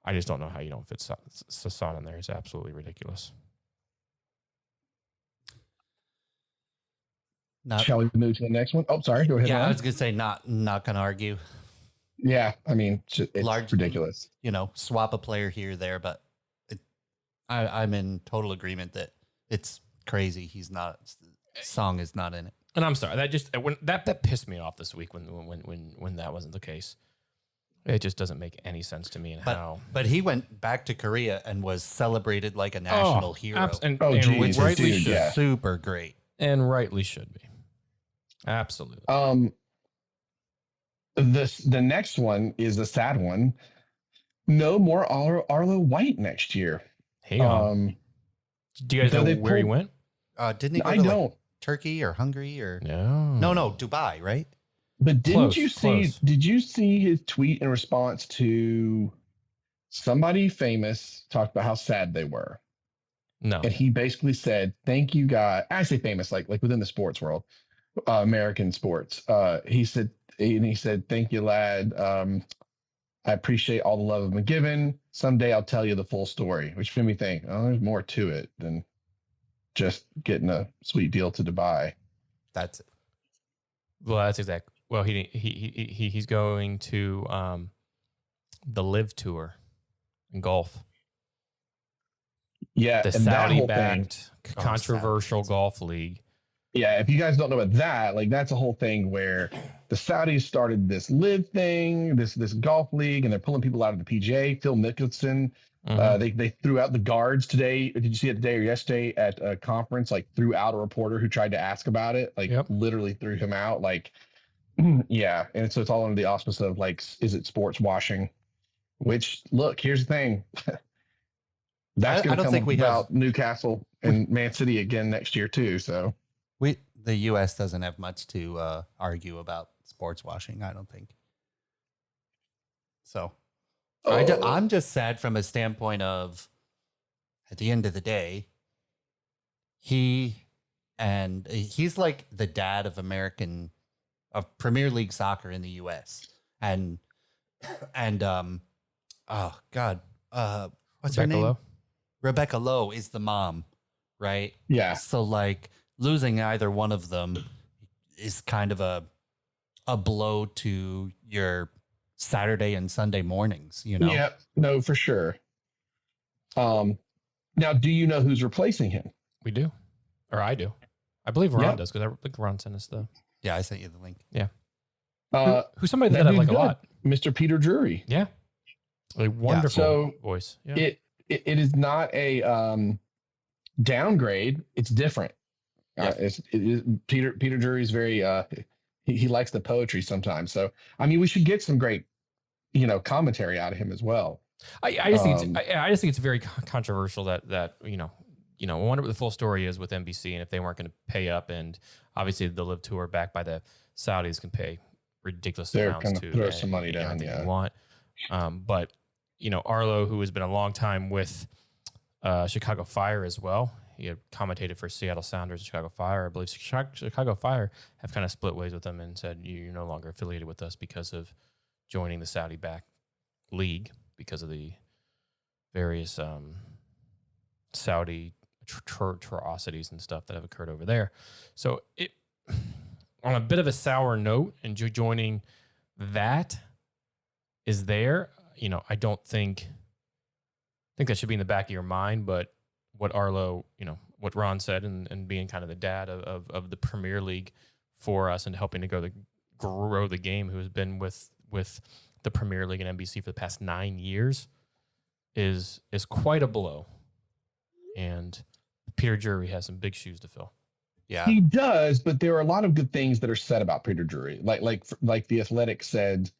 I just don't know how you don't fit Sassan in there. It's absolutely ridiculous.
Shall we move to the next one? Oh, sorry. Go ahead.
Yeah,
Ron.
I was gonna say not gonna argue.
Yeah, I mean, it's ridiculous.
Swap a player here or there, but I'm in total agreement that it's crazy. He's not. Song is not in it.
And I'm sorry, that pissed me off this week when that wasn't the case. It just doesn't make any sense to me and how.
But he went back to Korea and was celebrated like a national hero,
and
geez,
rightly
dude,
should.
yeah.
super great.
And rightly should be. Absolutely.
The next one is a sad one. No more Arlo White next year.
Hang on. Do you guys know where he went?
Didn't he go
I
to
don't.
Turkey or Hungary or
No,
Dubai, right?
But didn't you
Close.
see? Did you see his tweet in response to somebody famous talked about how sad they were,
No.
and he basically said, "Thank you, guys." I say famous, like within the sports world, American sports. He said, "Thank you, lad. I appreciate all the love I've been given. Someday I'll tell you the full story," which made me think, oh, there's more to it than just getting a sweet deal to Dubai.
That's it.
Well, that's exact. Well, he's going to the Live Tour in golf.
Yeah,
The
and that whole thing.
Saudi-backed controversial golf league.
Yeah, if you guys don't know about that, like that's a whole thing where the Saudis started this live thing, this golf league, and they're pulling people out of the PGA. Phil Mickelson, they threw out the guards today. Did you see it today or yesterday at a conference? Like threw out a reporter who tried to ask about it. Like literally threw him out. Like, yeah, and so it's all under the auspice of like, is it sports washing? Which look, here's the thing. That's going to come about Newcastle and Man City again next year too. So.
The U.S. doesn't have much to argue about sports washing, I don't think. So I'm just sad from a standpoint of, at the end of the day, he's like the dad of Premier League soccer in the U.S. And oh God, what's her name? Rebecca Lowe is the mom, right?
Yeah.
So like, losing either one of them is kind of a blow to your Saturday and Sunday mornings,
Yeah, no, for sure. Now, do you know who's replacing him?
We do, or I do. I believe Ron does, because I think Ron sent us the.
Yeah, I sent you the link.
Yeah. Who's somebody that I like a lot?
Mr. Peter Drury.
Yeah. A wonderful voice. Yeah.
It is not a downgrade. It's different. Yeah. Peter Drury's very he likes the poetry sometimes. So I mean, we should get some great commentary out of him as well.
I just think it's very controversial that I wonder what the full story is with NBC, and if they weren't going to pay up, and obviously the Live Tour backed by the Saudis can pay ridiculous amounts to
throw some money down.
Yeah, you want. But Arlo, who has been a long time with Chicago Fire as well. He had commentated for Seattle Sounders and Chicago Fire. I believe Chicago Fire have kind of split ways with him and said, you're no longer affiliated with us because of joining the Saudi-backed league, because of the various Saudi atrocities and stuff that have occurred over there. So on a bit of a sour note, and joining that is there, I don't think that should be in the back of your mind, but what Arlo, what Ron said, and being kind of the dad of the Premier League for us and helping to grow the game, who has been with the Premier League and NBC for the past 9 years, is quite a blow. And Peter Drury has some big shoes to fill.
Yeah,
he does, but there are a lot of good things that are said about Peter Drury. Like the Athletic said,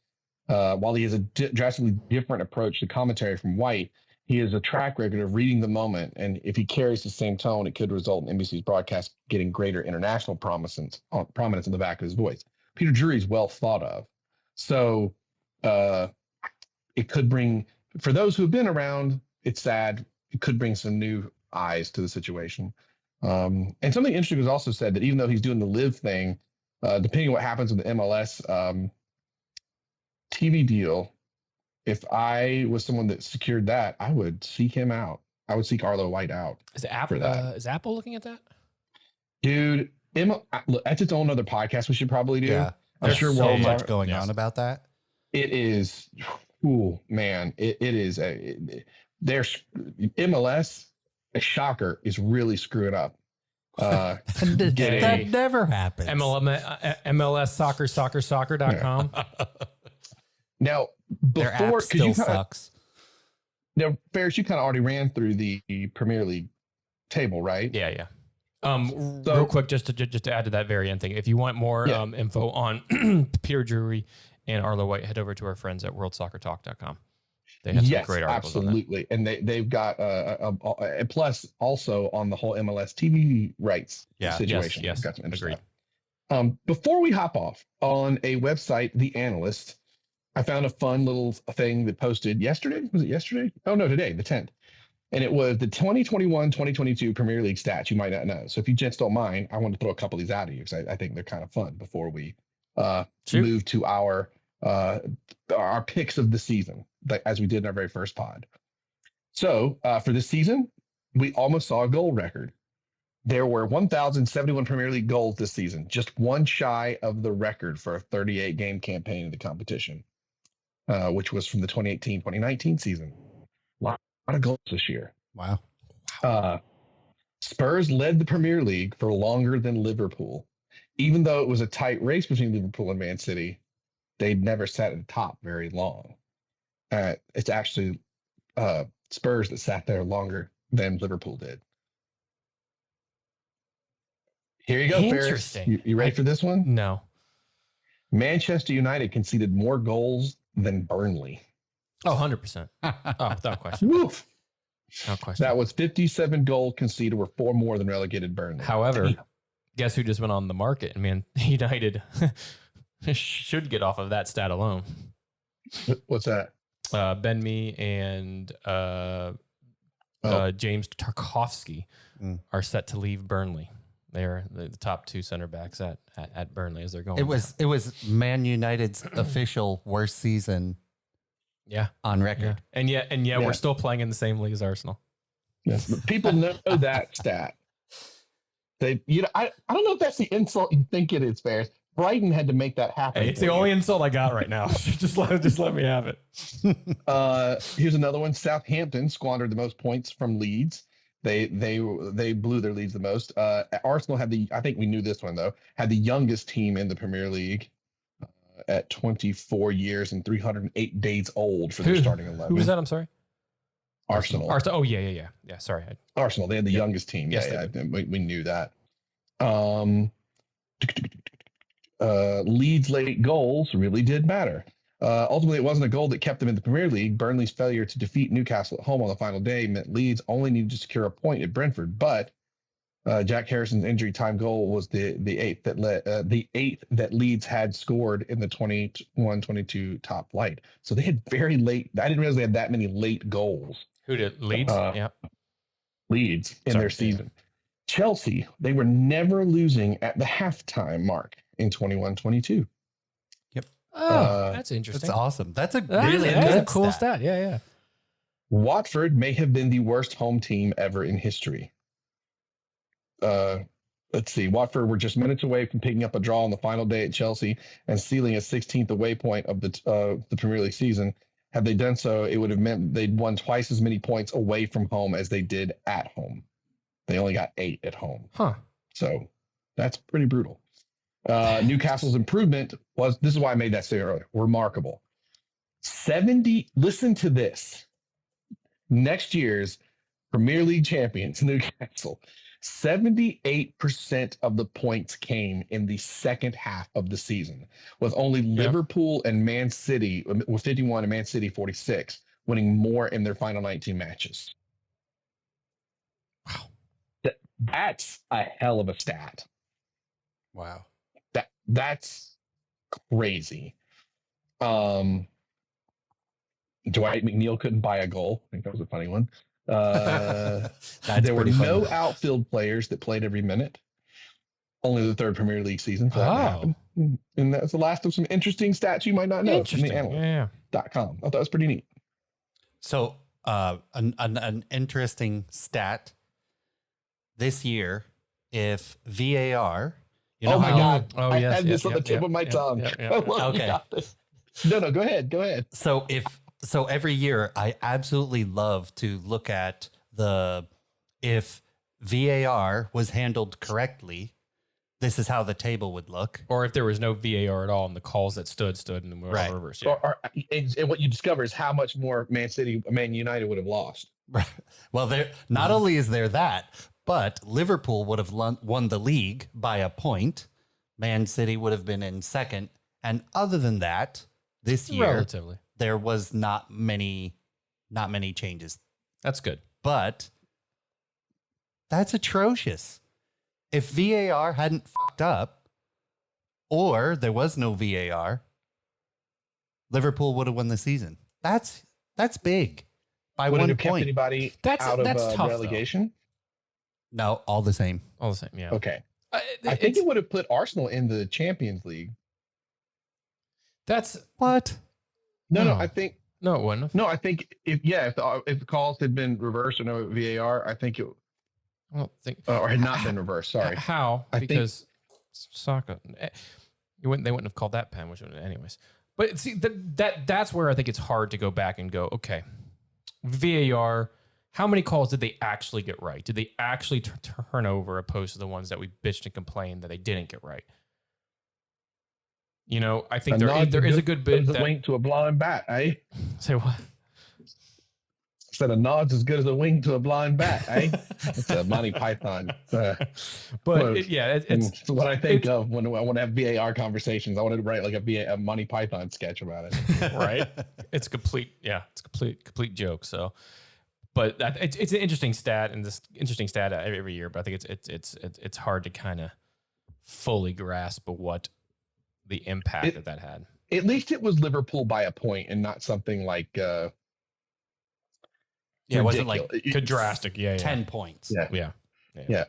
while he has a drastically different approach to commentary from White, he has a track record of reading the moment, and if he carries the same tone, it could result in NBC's broadcast getting greater international prominence in the back of his voice. Peter Drury is well thought of, so it could bring, for those who have been around, it's sad, it could bring some new eyes to the situation. And something interesting was also said that even though he's doing the live thing, depending on what happens with the MLS TV deal, if I was someone that secured that, I would seek him out. I would seek Arlo White out.
Is Apple looking at that?
Dude, look, that's its own other podcast we should probably do.
Yeah.
I'm sure
so
we'll
much going on about that.
It is, man. It is there's MLS. A shocker is really screwing up.
That never happens.
MLS soccer.com.
Now,
Their app
before,
still sucks.
Now, Ferris, you kind of already ran through the Premier League table, right?
Yeah. Real quick, just to add to that very end thing, if you want more info on Peter Drury and Arlo White, head over to our friends at worldsoccertalk.com. They have some great articles
absolutely.
on that.
And they've got a plus also on the whole MLS TV rights situation.
Yes,
got some
agreed.
Stuff. Before we hop off, on a website, The Analyst, I found a fun little thing that posted yesterday. Was it yesterday? Oh, no, today, the 10th. And it was the 2021-2022 Premier League stats you might not know. So if you just don't mind, I want to throw a couple of these out of you because I think they're kind of fun before we move to our picks of the season, as we did in our very first pod. So for this season, we almost saw a goal record. There were 1,071 Premier League goals this season, just one shy of the record for a 38-game campaign in the competition, which was from the 2018-2019 season. A lot of goals this year.
Wow.
Spurs led the Premier League for longer than Liverpool. Even though it was a tight race between Liverpool and Man City, they'd never sat at the top very long. It's actually Spurs that sat there longer than Liverpool did. Here you go, Ferris. You ready for this one?
No.
Manchester United conceded more goals than Burnley.
Oh, 100%. Without question.
Woof.
Without question.
That was 57 goals conceded, were 4 more than relegated Burnley.
However, guess who just went on the market? I mean, United should get off of that stat alone.
What's that?
Ben Mee and James Tarkowski are set to leave Burnley. They're the top 2 center backs at Burnley as they're going.
It was Man United's official worst season.
Yeah,
on record.
Yeah. And yet we're still playing in the same league as Arsenal.
Yes, but people know that stat. I don't know if that's the insult you think it is, Ferris. Brighton had to make that happen.
Hey, it's the only insult I got right now. just let me have it.
Here's another one. Southampton squandered the most points from Leeds. They blew their leads the most. Arsenal had I think we knew this one though, had the youngest team in the Premier League at 24 years and 308 days old for their starting 11.
Who was that? I'm sorry.
Arsenal.
Oh yeah. Sorry.
Arsenal. They had the youngest team.
Yes,
we knew that. Leeds' late goals really did matter. Ultimately, it wasn't a goal that kept them in the Premier League. Burnley's failure to defeat Newcastle at home on the final day meant Leeds only needed to secure a point at Brentford. But Jack Harrison's injury time goal was the eighth that Leeds had scored in the 21-22 top flight. So they had very late. I didn't realize they had that many late goals.
Who did? Leeds? Yeah.
Leeds in their season. Chelsea, they were never losing at the halftime mark in 21-22.
Yep.
Oh, that's interesting.
That's awesome. That's a
cool stat. Yeah.
Watford may have been the worst home team ever in history. Let's see. Watford were just minutes away from picking up a draw on the final day at Chelsea and sealing a 16th away point of the Premier League season. Had they done so, it would have meant they'd won twice as many points away from home as they did at home. They only got 8 at home.
Huh.
So that's pretty brutal. Newcastle's improvement was, this is why I made that statement earlier, remarkable. 70, listen to this. Next year's Premier League champions, Newcastle, 78% of the points came in the second half of the season, with only Liverpool and Man City, with 51 and Man City 46, winning more in their final 19 matches.
Wow.
That's a hell of a stat.
Wow.
That's crazy. Dwight McNeil couldn't buy a goal. I think that was a funny one. There were no outfield players that played every minute. Only the third Premier League season for that to happen. And that's the last of some interesting stats you might not know from the analyst.com. I thought that was pretty neat.
So an interesting stat this year, if VAR, you know,
oh my God.
Oh,
I
yes,
had this on the tip of my tongue.
Okay.
No, go ahead.
So every year I absolutely love to look at if VAR was handled correctly, this is how the table would look.
Or if there was no VAR at all and the calls that stood and then were
Right.
reversed.
And what you discover is how much more Man United would have lost.
Well, not only is there that, but Liverpool would have won the league by a point. Man City would have been in second. And other than that, this year,
relatively,
there was not many changes.
that's good.
But that's atrocious. If VAR hadn't fucked up, or there was no VAR, Liverpool would have won the season. That's big by
Would it
1
have kept
point.
anybody
That's
out of
tough,
relegation?
No, all the same.
All the same, yeah.
Okay. I think it would have put Arsenal in the Champions League.
That's
What?
No, I think
no, it wouldn't have.
no, I think if the calls had been reversed or no VAR, I think it
I don't think
or had not been reversed. Sorry.
How?
I think-
Because Saka, they wouldn't have called that pen, which anyways. But see that's where I think it's hard to go back and go, okay, VAR. How many calls did they actually get right? Did they actually turn over opposed to the ones that we bitched and complained that they didn't get right? You know, I think there is a good bit
as a
that
wink to a blind bat, eh?
say what?
I said a nod's as good as a wink to a blind bat, eh? It's a Monty Python.
But
it's what I think of when I want to have VAR conversations. I want to write like a Monty Python sketch about it.
right. It's complete complete joke. So, but it's an interesting stat and this interesting stat every year. But I think it's hard to kind of fully grasp what the impact that had.
At least it was Liverpool by a point and not something like
Yeah, it wasn't like
drastic. Yeah,
10 points.
Yeah.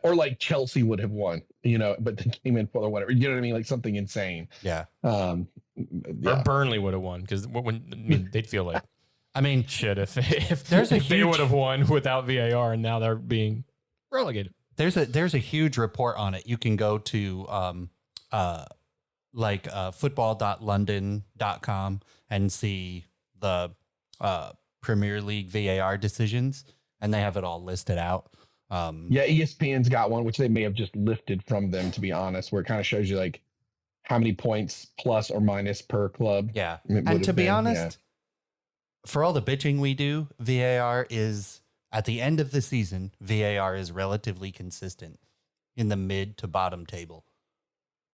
Or like Chelsea would have won, but they came in for whatever. You know what I mean? Like something insane.
Yeah.
Or Burnley would have won because they'd feel like shit if they would have won without VAR and now they're being relegated.
There's a huge report on it. You can go to football.london.com and see the Premier League VAR decisions, and they have it all listed out.
ESPN's got one, which they may have just lifted from them, to be honest, where it kind of shows you like how many points plus or minus per club.
Yeah. And to be honest, for all the bitching we do, VAR is, at the end of the season, VAR is relatively consistent in the mid to bottom table.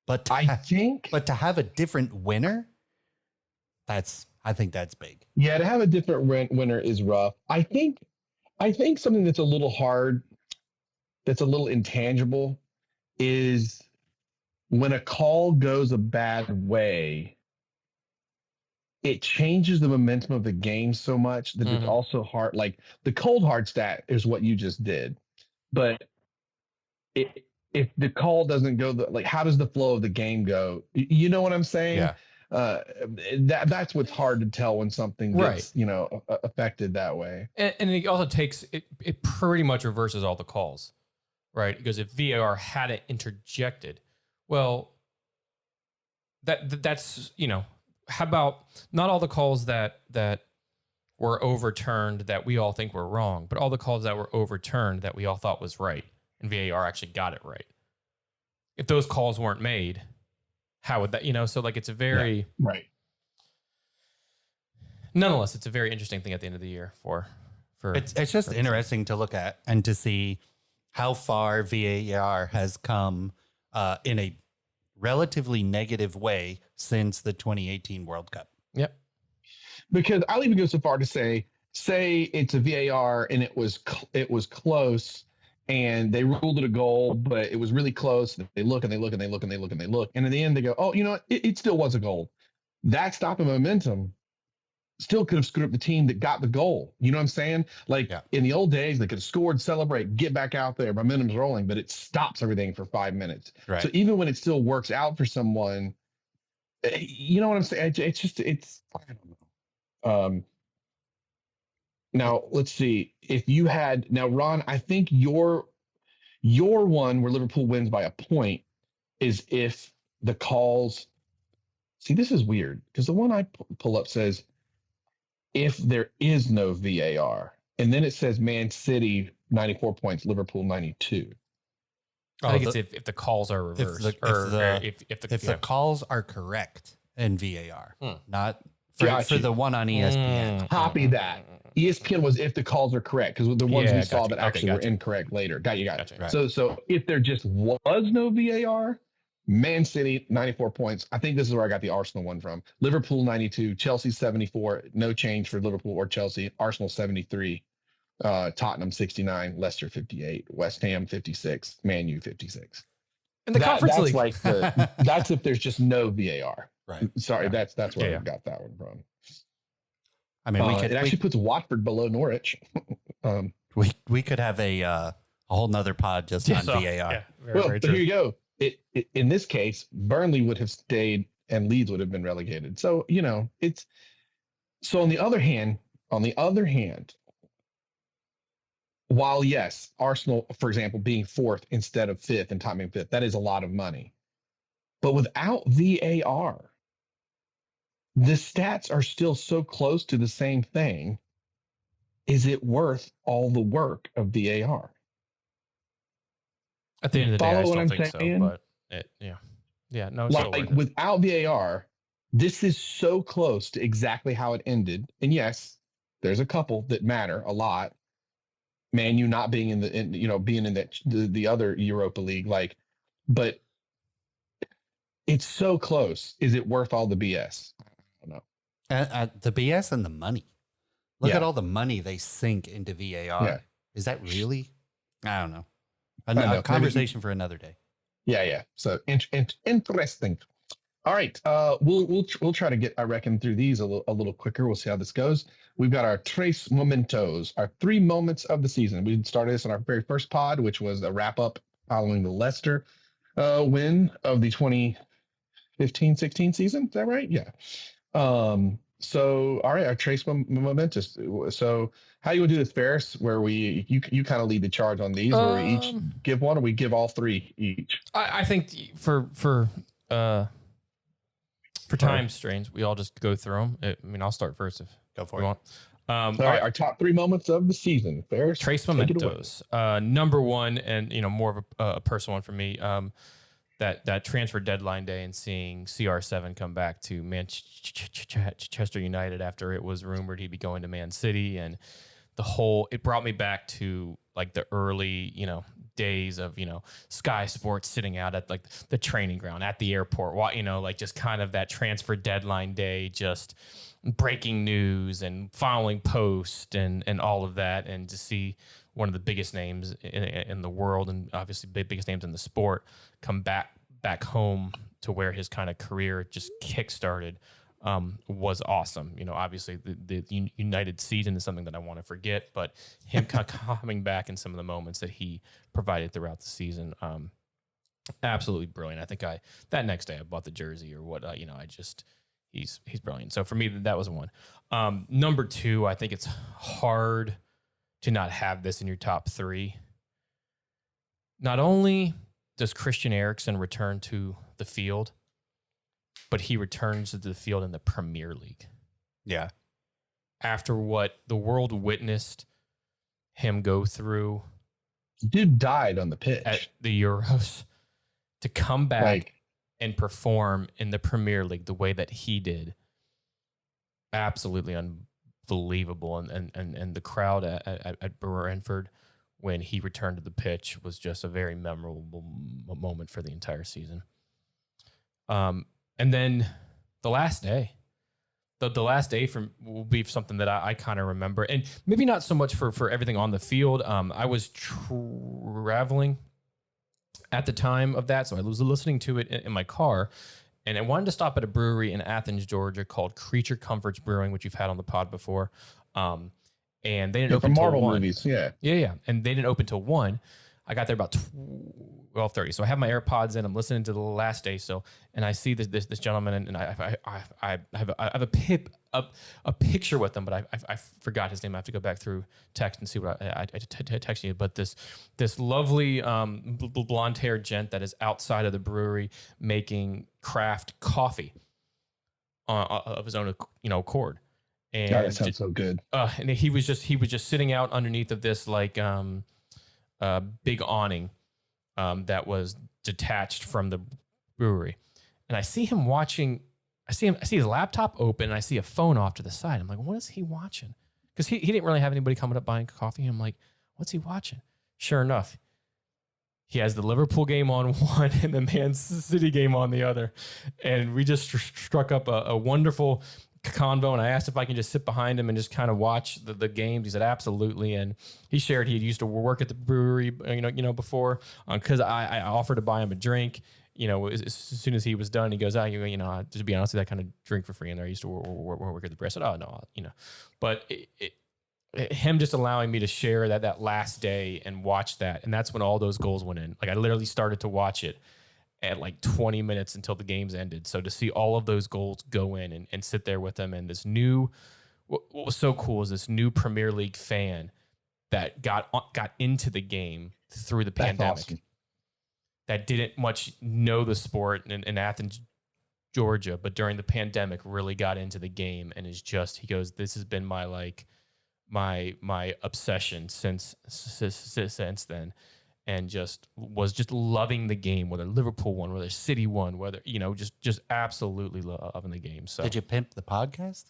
But to have a different winner, I think that's big.
Yeah, to have a different winner is rough. I think something that's a little hard, that's a little intangible, is when a call goes a bad way, it changes the momentum of the game so much that it's also hard. Like the cold hard stat is what you just did, but if the call doesn't go, how does the flow of the game go? You know what I'm saying?
Yeah.
That's what's hard to tell when something gets affected that way.
And it also takes it pretty much reverses all the calls, right? Because if VAR hadn't interjected, well, that's how about not all the calls that were overturned that we all think were wrong, but all the calls that were overturned that we all thought was right, and VAR actually got it right. If those calls weren't made, how would that, so like it's a very,
right.
Nonetheless, it's a very interesting thing at the end of the year for
it's just interesting to look at and to see how far VAR has come in a relatively negative way since the 2018 World Cup.
Yep.
Because I'll even go so far to say it's a VAR and it was close and they ruled it a goal, but it was really close. They look and they look and they look and they look and they look. And in the end they go, oh, it still was a goal. That stopping momentum still could have screwed up the team that got the goal. You know what I'm saying? Like in the old days, they could have scored, celebrate, get back out there, momentum's rolling, but it stops everything for 5 minutes.
Right.
So even when it still works out for someone, you know what I'm saying? It's I don't know. Now let's see if you had Ron, I think your one where Liverpool wins by a point is if the calls, see, this is weird because the one I pull up says, if there is no VAR, and then it says Man City 94 points, Liverpool 92.
I think it's if the calls are reversed, if
the calls are correct in VAR, not for the one on ESPN.
Copy that. ESPN was if the calls are correct, because the ones we saw that actually were incorrect later. Got you.
Right.
So if there just was no VAR, Man City 94 points. I think this is where I got the Arsenal one from. Liverpool 92, Chelsea 74. No change for Liverpool or Chelsea. Arsenal 73, Tottenham 69, Leicester 58, West Ham 56, Man U 56.
And the Conference League.
Like that's if there's just no VAR.
Right.
Sorry, that's where I got that one from.
I mean,
it actually puts Watford below Norwich.
We could have a whole nother pod just on VAR.
Yeah, very but here you go. It in this case, Burnley would have stayed and Leeds would have been relegated. So, it's so on the other hand, while yes, Arsenal, for example, being fourth instead of fifth and Tottenham fifth, that is a lot of money. But without VAR, the stats are still so close to the same thing. Is it worth all the work of VAR?
At the end of the day, I still think
saying?
So, but no.
Like without VAR, this is so close to exactly how it ended. And yes, there's a couple that matter a lot. Man U not being being in the other Europa League, but it's so close. Is it worth all the BS? I don't know.
The BS and the money. Look at all the money they sink into VAR.
Yeah.
Is that really? I don't know. A conversation for another day.
Yeah. So interesting. All right. We'll try to get, I reckon, through these a little quicker. We'll see how this goes. We've got our tres momentos, our 3 moments of the season. We started this on our very first pod, which was a wrap up following the Leicester win of the 2015-16 season. Is that right? Yeah. So, all right, our tres momentous. So, how you want to do this, Ferris? Where you kind of lead the charge on these, where we each give one, or we give all 3 each?
I think for time strains, we all just go through them. I'll start first if
go for
you
it.
want.
All right, our top 3 moments of the season, Ferris.
Tres mementos. Number one, and more of a personal one for me. That transfer deadline day and seeing CR7 come back to Manchester United after it was rumored he'd be going to Man City, and it brought me back to like the early, days of, Sky Sports sitting out at like the training ground at the airport, like just kind of that transfer deadline day, just breaking news and following post and all of that. And to see one of the biggest names in the world, and obviously biggest names in the sport, come back home to where his kind of career just kickstarted, was awesome. Obviously the United season is something that I want to forget, but him kind of coming back in some of the moments that he provided throughout the season, absolutely brilliant. I think that next day I bought the jersey or what, he's brilliant. So for me, that was one. Number 2, I think it's hard to not have this in your top 3. Not only does Christian Eriksen return to the field, but he returns to the field in the Premier League.
Yeah.
after what the world witnessed him go through
Dude died on the pitch.
at the Euros, to come back
Like,
and perform in the Premier League the way that he did, absolutely unbelievable. And the crowd at Brentford when he returned to the pitch was just a very memorable moment for the entire season. And then the last day. The last day will be something that I kind of remember, and maybe not so much for everything on the field. I was traveling at the time of that, so I was listening to it in my car, and I wanted to stop at a brewery in Athens, Georgia, called Creature Comforts Brewing, which you've had on the pod before. And they didn't open
from
till
Marvel
1.
movies, yeah.
Yeah, and they didn't open till 1. I got there about 12:30. So I have my AirPods in. I'm listening to the last day. And I see this gentleman, and I have a picture with him, but I forgot his name. I have to go back through text and see what I texted you. But this lovely blonde haired gent that is outside of the brewery making craft coffee of his own accord. And
God, that sounds so good.
and he was just sitting out underneath of this big awning that was detached from the brewery, and I see him watching. I see his laptop open, and I see a phone off to the side. I'm like, what is he watching? Because he didn't really have anybody coming up buying coffee. I'm like, what's he watching? Sure enough, he has the Liverpool game on one and the Man City game on the other, and we just struck up a wonderful convo, and I asked if I can just sit behind him and just kind of watch the games. He said absolutely, and he shared he used to work at the brewery, before, because I offered to buy him a drink. As soon as he was done, he goes, to be honest, that kind of drink for free in there. I used to work at the brewery. I said, oh no, but him just allowing me to share that last day and watch that, and that's when all those goals went in. Like I literally started to watch it at like 20 minutes until the games ended. So to see all of those goals go in and sit there with them, and this what was so cool is this new Premier League fan that got into the game through the pandemic,
awesome.
That didn't much know the sport in Athens, Georgia, but during the pandemic really got into the game, and he goes, this has been my my obsession since then. And was loving the game, whether Liverpool won, whether City won, whether, just absolutely loving the game. So
did you pimp the podcast?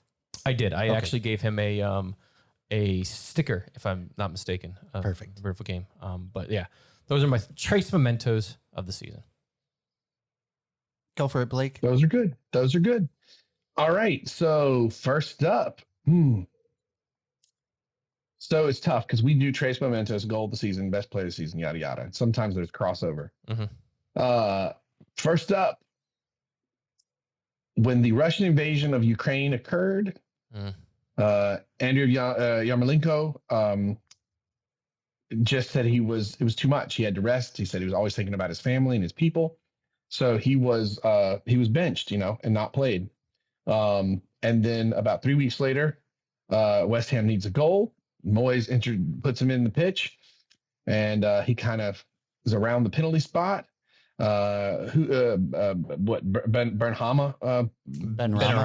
I did. I actually gave him a sticker, if I'm not mistaken.
Perfect.
Beautiful game. But yeah, those are my trace mementos of the season.
Go for it, Blake.
Those are good. All right. So first up, So it's tough because we do trace mementos, goal of the season, best player of the season, yada yada. Sometimes there's crossover.
Mm-hmm.
First up, when the Russian invasion of Ukraine occurred, Andrew Yarmolenko just said it was too much. He had to rest. He said he was always thinking about his family and his people. So he was benched, and not played. And then about 3 weeks later, West Ham needs a goal. Moyes puts him in the pitch, and he kind of is around the penalty spot. Benrahma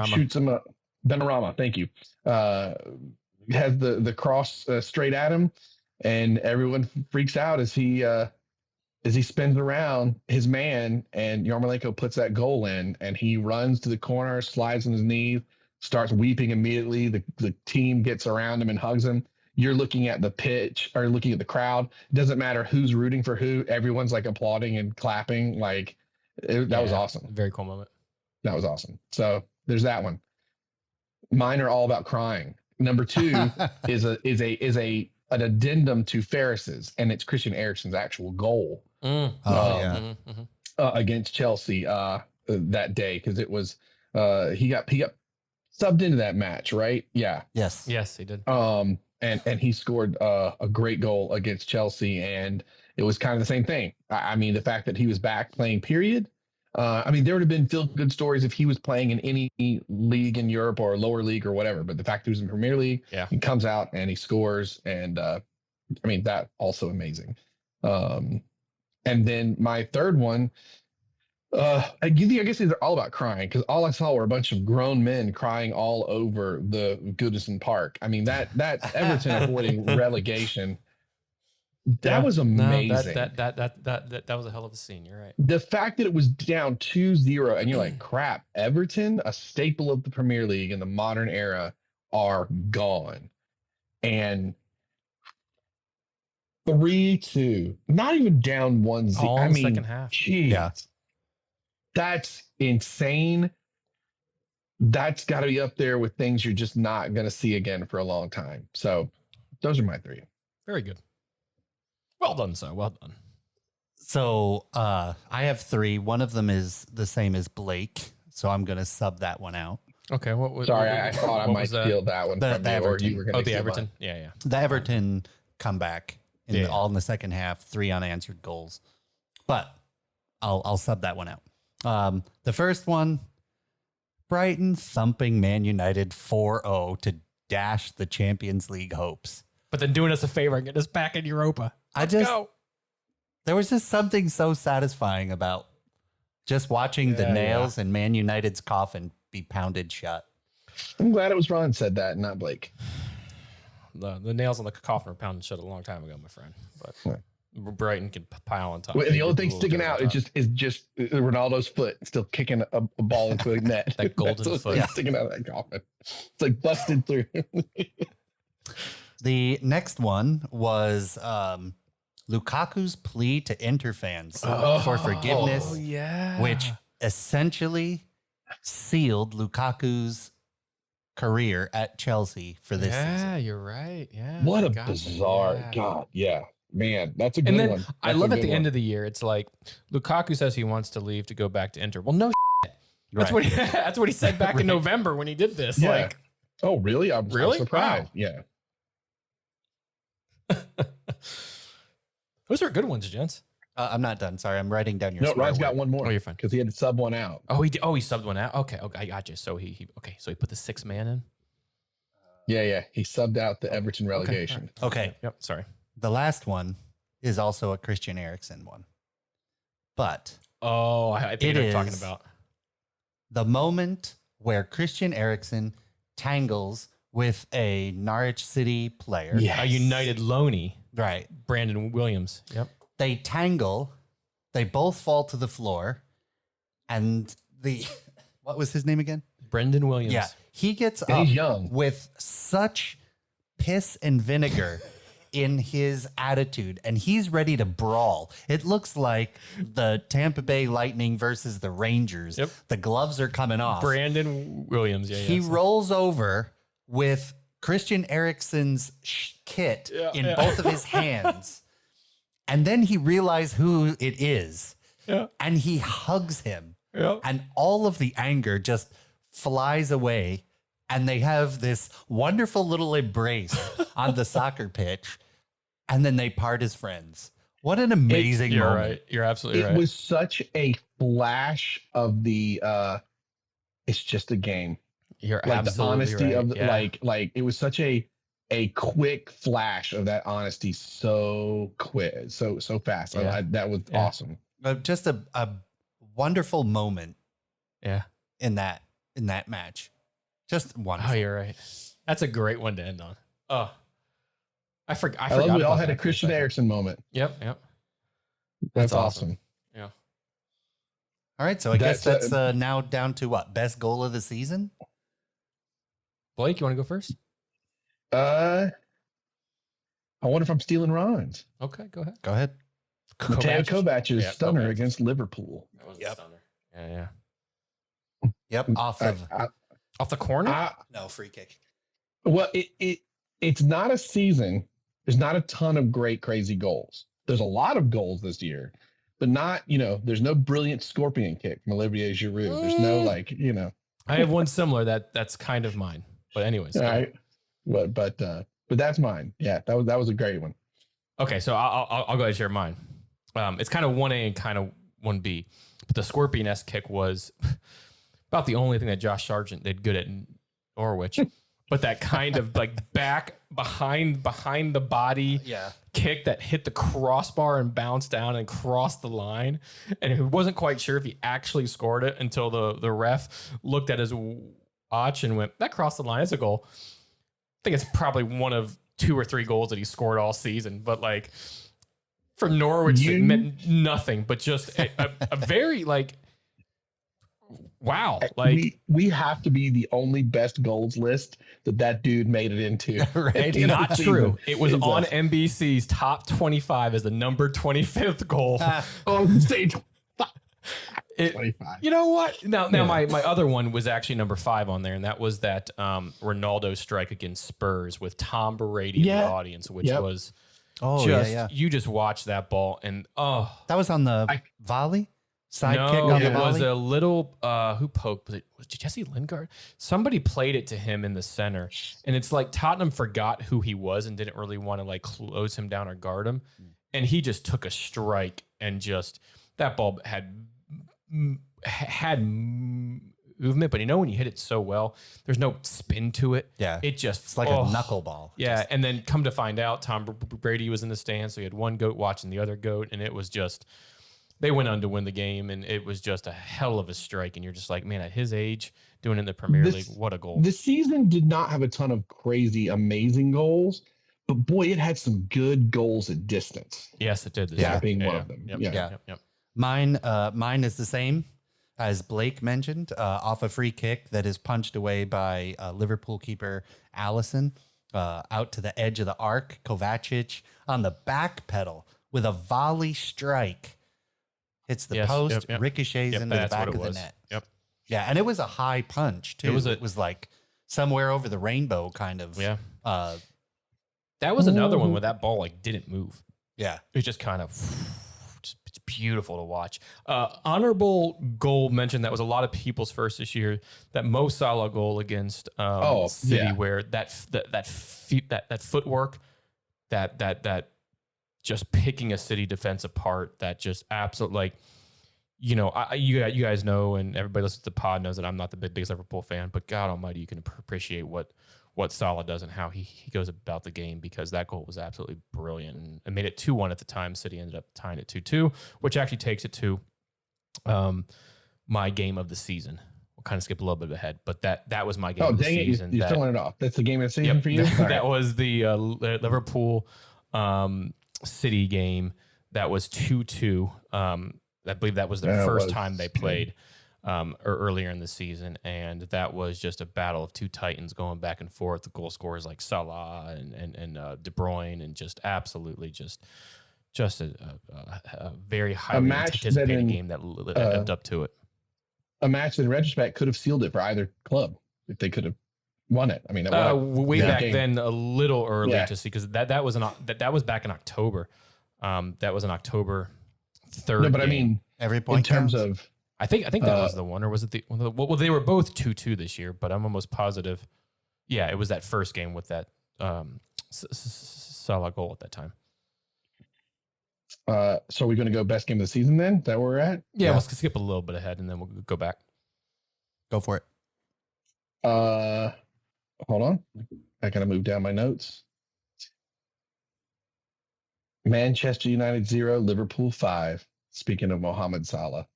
shoots him up. Benrahma, thank you. Has the cross straight at him, and everyone freaks out as he spins around his man, and Yarmolenko puts that goal in, and he runs to the corner, slides on his knees, starts weeping immediately. The team gets around him and hugs him. You're looking at the pitch or looking at the crowd. It doesn't matter who's rooting for who. Everyone's like applauding and clapping. That was awesome.
Very cool moment.
That was awesome. So there's that one. Mine are all about crying. Number 2 is an addendum to Ferris's, and it's Christian Eriksen's actual goal against Chelsea that day, because it was he got subbed into that match, right? Yeah.
Yes,
he did.
And he scored a great goal against Chelsea, and it was kind of the same thing. I mean, the fact that he was back playing, period. There would have been feel-good stories if he was playing in any league in Europe or lower league or whatever. But the fact that he was in Premier League, he comes out and he scores, and that also amazing. And then my third one, I guess these are all about crying because all I saw were a bunch of grown men crying all over the Goodison Park. I mean that Everton avoiding relegation. That was amazing.
That was a hell of a scene. You're right.
The fact that it was down 2-0 and you're like, crap, Everton, a staple of the Premier League in the modern era, are gone. And 3-2, not even down 1-0.
All in the second half.
Geez,
Yeah.
That's insane. That's got to be up there with things you're just not going to see again for a long time. So those are my 3.
Very good. Well done, sir. Well done.
So I have 3. One of them is the same as Blake, so I'm going to sub that one out.
Okay.
Sorry, I thought I might steal that one from you, or you were going to.
Oh, the Everton. Yeah.
The Everton comeback all in the second half, 3 unanswered goals. But I'll sub that one out. The first one, Brighton thumping Man United 4-0 to dash the Champions League hopes.
But then doing us a favor and get us back in Europa.
There was just something so satisfying about just watching the nails in Man United's coffin be pounded shut.
I'm glad it was Ron said that, not Blake.
The nails on the coffin were pounded shut a long time ago, my friend. But Brighton can pile on top.
Well, the only thing sticking out is just Ronaldo's foot still kicking a ball into a net.
That golden foot
sticking out of that coffin. It's like busted through.
The next one was Lukaku's plea to Inter fans for forgiveness, which essentially sealed Lukaku's career at Chelsea for this season.
Yeah, you're right. Yeah.
What a bizarre God. Yeah. Man, that's a good one. That's
I love at the end of the year, it's like Lukaku says he wants to leave to go back to Inter. Well, no shit. That's what that's what he said back in November when he did this.
Yeah.
Like,
oh, really? I'm surprised.
Wow.
Yeah.
Those are good ones, gents.
I'm not done. Sorry, I'm writing down your.
No,
swear
Ron's
word.
got one more.
Oh, you're fine.
Because he had to sub one out.
Oh, he subbed one out. Okay, I got you. So he put the 6 man in.
Yeah. He subbed out the Everton relegation.
Okay.
Yep. Sorry.
The last one is also a Christian Eriksen one, but
I think you're talking about
the moment where Christian Eriksen tangles with a Norwich City player.
a United loanee,
Right.
Brandon Williams. Yep.
They tangle, they both fall to the floor, and what was his name again?
Brendan Williams.
Yeah. He gets
And
up
he's young.
with such piss and vinegar in his attitude, and he's ready to brawl. It looks like the Tampa Bay Lightning versus the Rangers.
Yep.
The gloves are coming off.
Brandon Williams. Yeah.
He rolls over with Christian Eriksen's kit in both of his hands. And then he realizes who it is.
Yeah.
And he hugs him.
Yeah.
And all of the anger just flies away. And they have this wonderful little embrace on the soccer pitch. And then they part as friends. What an amazing
You're
moment.
right. You're absolutely right.
It was such a flash of the it's just a game.
You're
Like the
absolutely
honesty
right.
of the,
Yeah.
like it was such a quick flash of that honesty, so quick, so fast.
Yeah.
That was awesome.
Just a wonderful moment
Yeah.
in that match. Just wonderful.
Oh, you're right. That's a great one to end on. Oh, I forgot.
I love we all
about
had a
that for
Christian
second.
Eriksen moment.
Yep.
That's awesome.
Yeah.
All right, so I guess
That's,
that's now down to what? Best goal of the season?
Blake, you want to go first?
I wonder if I'm stealing Ron's.
Okay, go ahead.
Go ahead.
Mateo Kovac's
Yeah,
stunner
Kovac.
against Liverpool.
That was a stunner. Yeah.
Yep, off of
Off the corner?
no free kick.
Well, it's not a season. There's not a ton of great, crazy goals. There's a lot of goals this year, but not, there's no brilliant scorpion kick from Olivier Giroud. There's no
I have one similar that's kind of mine. But anyways.
all right. But that's mine. Yeah, that was a great one.
Okay, so I'll go ahead and share mine. It's kind of 1A and kind of 1B. But the Scorpion-esque kick was about the only thing that Josh Sargent did good at in Norwich. but that kind of like back behind the body kick that hit the crossbar and bounced down and crossed the line. And he wasn't quite sure if he actually scored it until the ref looked at his watch and went, that crossed the line. It's a goal. I think it's probably one of 2 or 3 goals that he scored all season. But like for Norwich, it meant nothing, but just a very like, wow. Like
we have to be the only best goals list that dude made it into.
Right.
Not true. It was on NBC's top 25 as the number 25th goal.
On stage 25.
You know what? Now my other one was actually number 5 on there, and that was that Ronaldo strike against Spurs with Tom Brady in the audience, which was you just watch that ball and
that was on the volley. Sidekick
no,
on the
it
volley?
was a little who poked? Was it Jesse Lingard? Somebody played it to him in the center, and it's like Tottenham forgot who he was and didn't really want to like close him down or guard him, and he just took a strike and just that ball had movement, but you know when you hit it so well, there's no spin to it.
Yeah,
it's
like a knuckleball.
Yeah, and then come to find out, Tom Brady was in the stands, so he had one goat watching the other goat, and it was just. They went on to win the game, and it was just a hell of a strike. And you're just like, man, at his age, doing it in the Premier League, what a goal.
The season did not have a ton of crazy, amazing goals, but boy, it had some good goals at distance.
Yes, it did.
Being one of them.
Yep.
Mine is the same as Blake mentioned, off a free kick that is punched away by Liverpool keeper Alisson out to the edge of the arc. Kovacic on the back pedal with a volley strike. Hits the post, ricochets into the back of the net.
Yep.
Yeah, and it was a high punch too. It was like somewhere over the rainbow, kind of.
Yeah. That was another one where that ball like didn't move.
Yeah.
It was just kind of it's beautiful to watch. Honorable goal mentioned that was a lot of people's first this year. That Mo Salah goal against City, where that footwork, that just picking a City defense apart, that just absolutely, like, you know, you guys know, and everybody listening to the pod knows that I'm not the biggest Liverpool fan, but God Almighty, you can appreciate what Salla does and how he goes about the game, because that goal was absolutely brilliant and it made it 2-1 at the time. City ended up tying it 2-2, which actually takes it to my game of the season. We'll kind of skip a little bit ahead, but that was my game of the season.
You're throwing it off. That's the game of the season for you?
That was the Liverpool City game. That was 2-2. I believe that was their first time they played or earlier in the season, and that was just a battle of two titans going back and forth. The goal scorers like Salla and De Bruyne, and just absolutely just a very highly anticipated game that lived up to it.
A match that in retrospect could have sealed it for either club if they could have won it. I mean,
way back then, a little early to see, because that was back in October. That was an October 3rd.
No, but
game.
I mean,
every point
in terms
counts.
of,
I think that was the one, or was it well, they were both 2-2 this year, but I'm almost positive. Yeah, it was that first game with that Salla goal at that time.
So we're going to go best game of the season then? Is that where we're at?
Yeah, we'll skip a little bit ahead and then we'll go back.
Go for it.
Hold on. I got to move down my notes. Manchester United 0, Liverpool 5. Speaking of Mohamed Salah.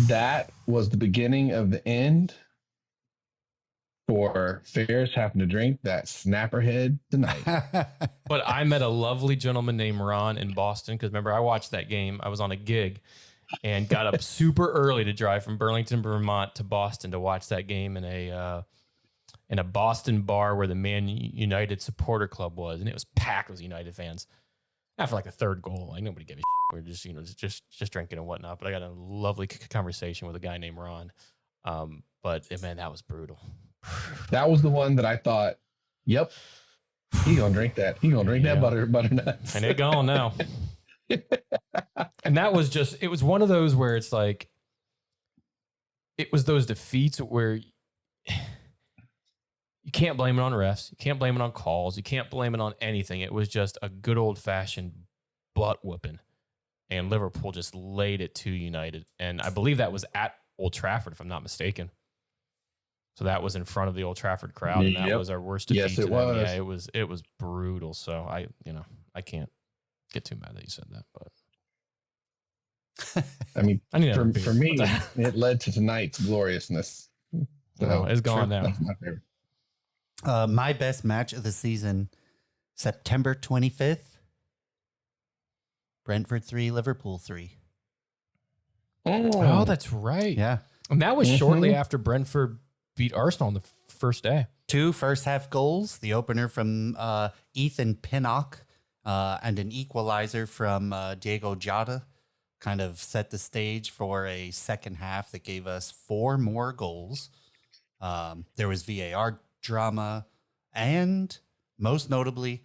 That was the beginning of the end for Ferris having to drink that snapperhead tonight.
But I met a lovely gentleman named Ron in Boston, because remember, I watched that game. I was on a gig and got up super early to drive from Burlington, Vermont to Boston to watch that game in a Boston bar where the Man United supporter club was, and it was packed with United fans. After like the third goal, like nobody gave a shit. We were just just drinking and whatnot. But I got a lovely conversation with a guy named Ron. But man, that was brutal.
That was the one that I thought, yep, he gonna drink that. He gonna drink that butternuts.
And it gone now. And that was it was one of those where it's like, it was those defeats where you can't blame it on refs. You can't blame it on calls. You can't blame it on anything. It was just a good old fashioned butt whooping. And Liverpool just laid it to United. And I believe that was at Old Trafford, if I'm not mistaken. So that was in front of the Old Trafford crowd, and that
Yep.
was our worst defeat.
Yes,
to
it
them.
was.
Yeah, it was brutal. So I can't get too mad that you said that, but
I mean,
I need another
for
beer.
me, it led to tonight's gloriousness.
No, it's gone now.
That's my favorite.
My best match of the season, September 25th. Brentford 3, Liverpool 3.
Oh, that's right.
Yeah.
And that was shortly after Brentford beat Arsenal on the first day.
2 first half goals. The opener from Ethan Pinnock and an equalizer from Diego Jota kind of set the stage for a second half that gave us 4 more goals. There was VAR drama, and most notably,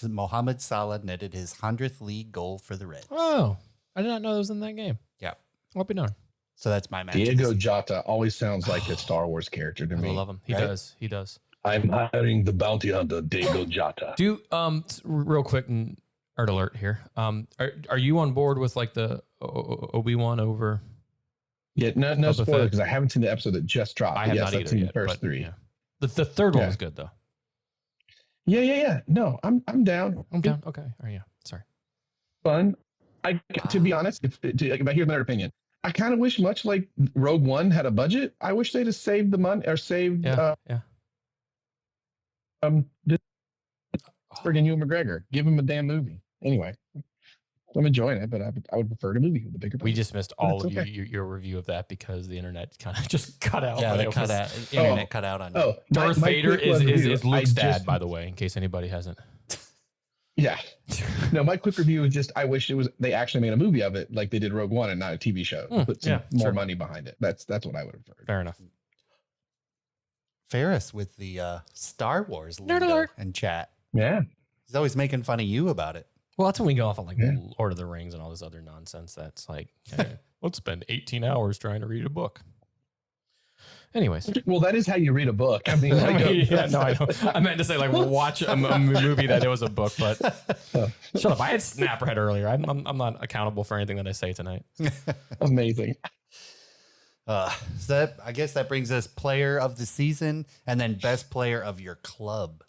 Mohamed Salah netted his 100th league goal for the Reds.
Oh, I did not know that was in that game.
Yeah.
I'll be darned.
So that's my match.
Diego Jota always sounds like a Star Wars character to
I
me.
love him. He
Right?
does. He does.
I'm hiring the bounty hunter, Diego Jota.
Do real quick nerd alert here. Are you on board with like the Obi-Wan over?
Yeah, no
Boba
spoilers
Fett.
because I haven't seen the episode that just dropped.
I
But
have
yes,
not
I've
either
seen
yet.
the first
but,
3.
Yeah. The third one
Yeah.
was good though.
Yeah. No, I'm down.
I'm down. Okay. Oh yeah. Sorry.
Fun. To be honest, if I hear another opinion, I kind of wish, much like Rogue One had a budget, I wish they'd have saved the money or saved
Yeah.
this friggin' Ewan McGregor. Give him a damn movie. Anyway, I'm enjoying it, but I would prefer the movie with the bigger budget.
We just missed all
it's
of
okay.
your review of that because the internet kind of just cut out.
Yeah,
but
they
it
cut
was-
out. Internet cut out on you.
Oh,
Darth
my
Vader
quick review,
is
I
Luke's dad,
just-
by the way, in case anybody hasn't.
Yeah. No, my quick review is just I wish they actually made a movie of it like they did Rogue One and not a TV show. Put some
yeah,
more
sure.
money behind it. That's what I would have preferred.
Fair enough.
Ferris with the Star Wars
Nerd
lingo
alert.
and chat.
Yeah.
He's always making fun of you about it.
Well, that's when we go off on like
Yeah.
Lord of the Rings and all this other nonsense. That's like, hey, let's spend 18 hours trying to read a book. Anyways.
Well, that is how you read a book. I mean,
Yeah, no, I know. I meant to say like watch a movie that it was a book, but shut up. I had Snapperhead earlier. I'm not accountable for anything that I say tonight.
Amazing.
So I guess that brings us player of the season and then best player of your club.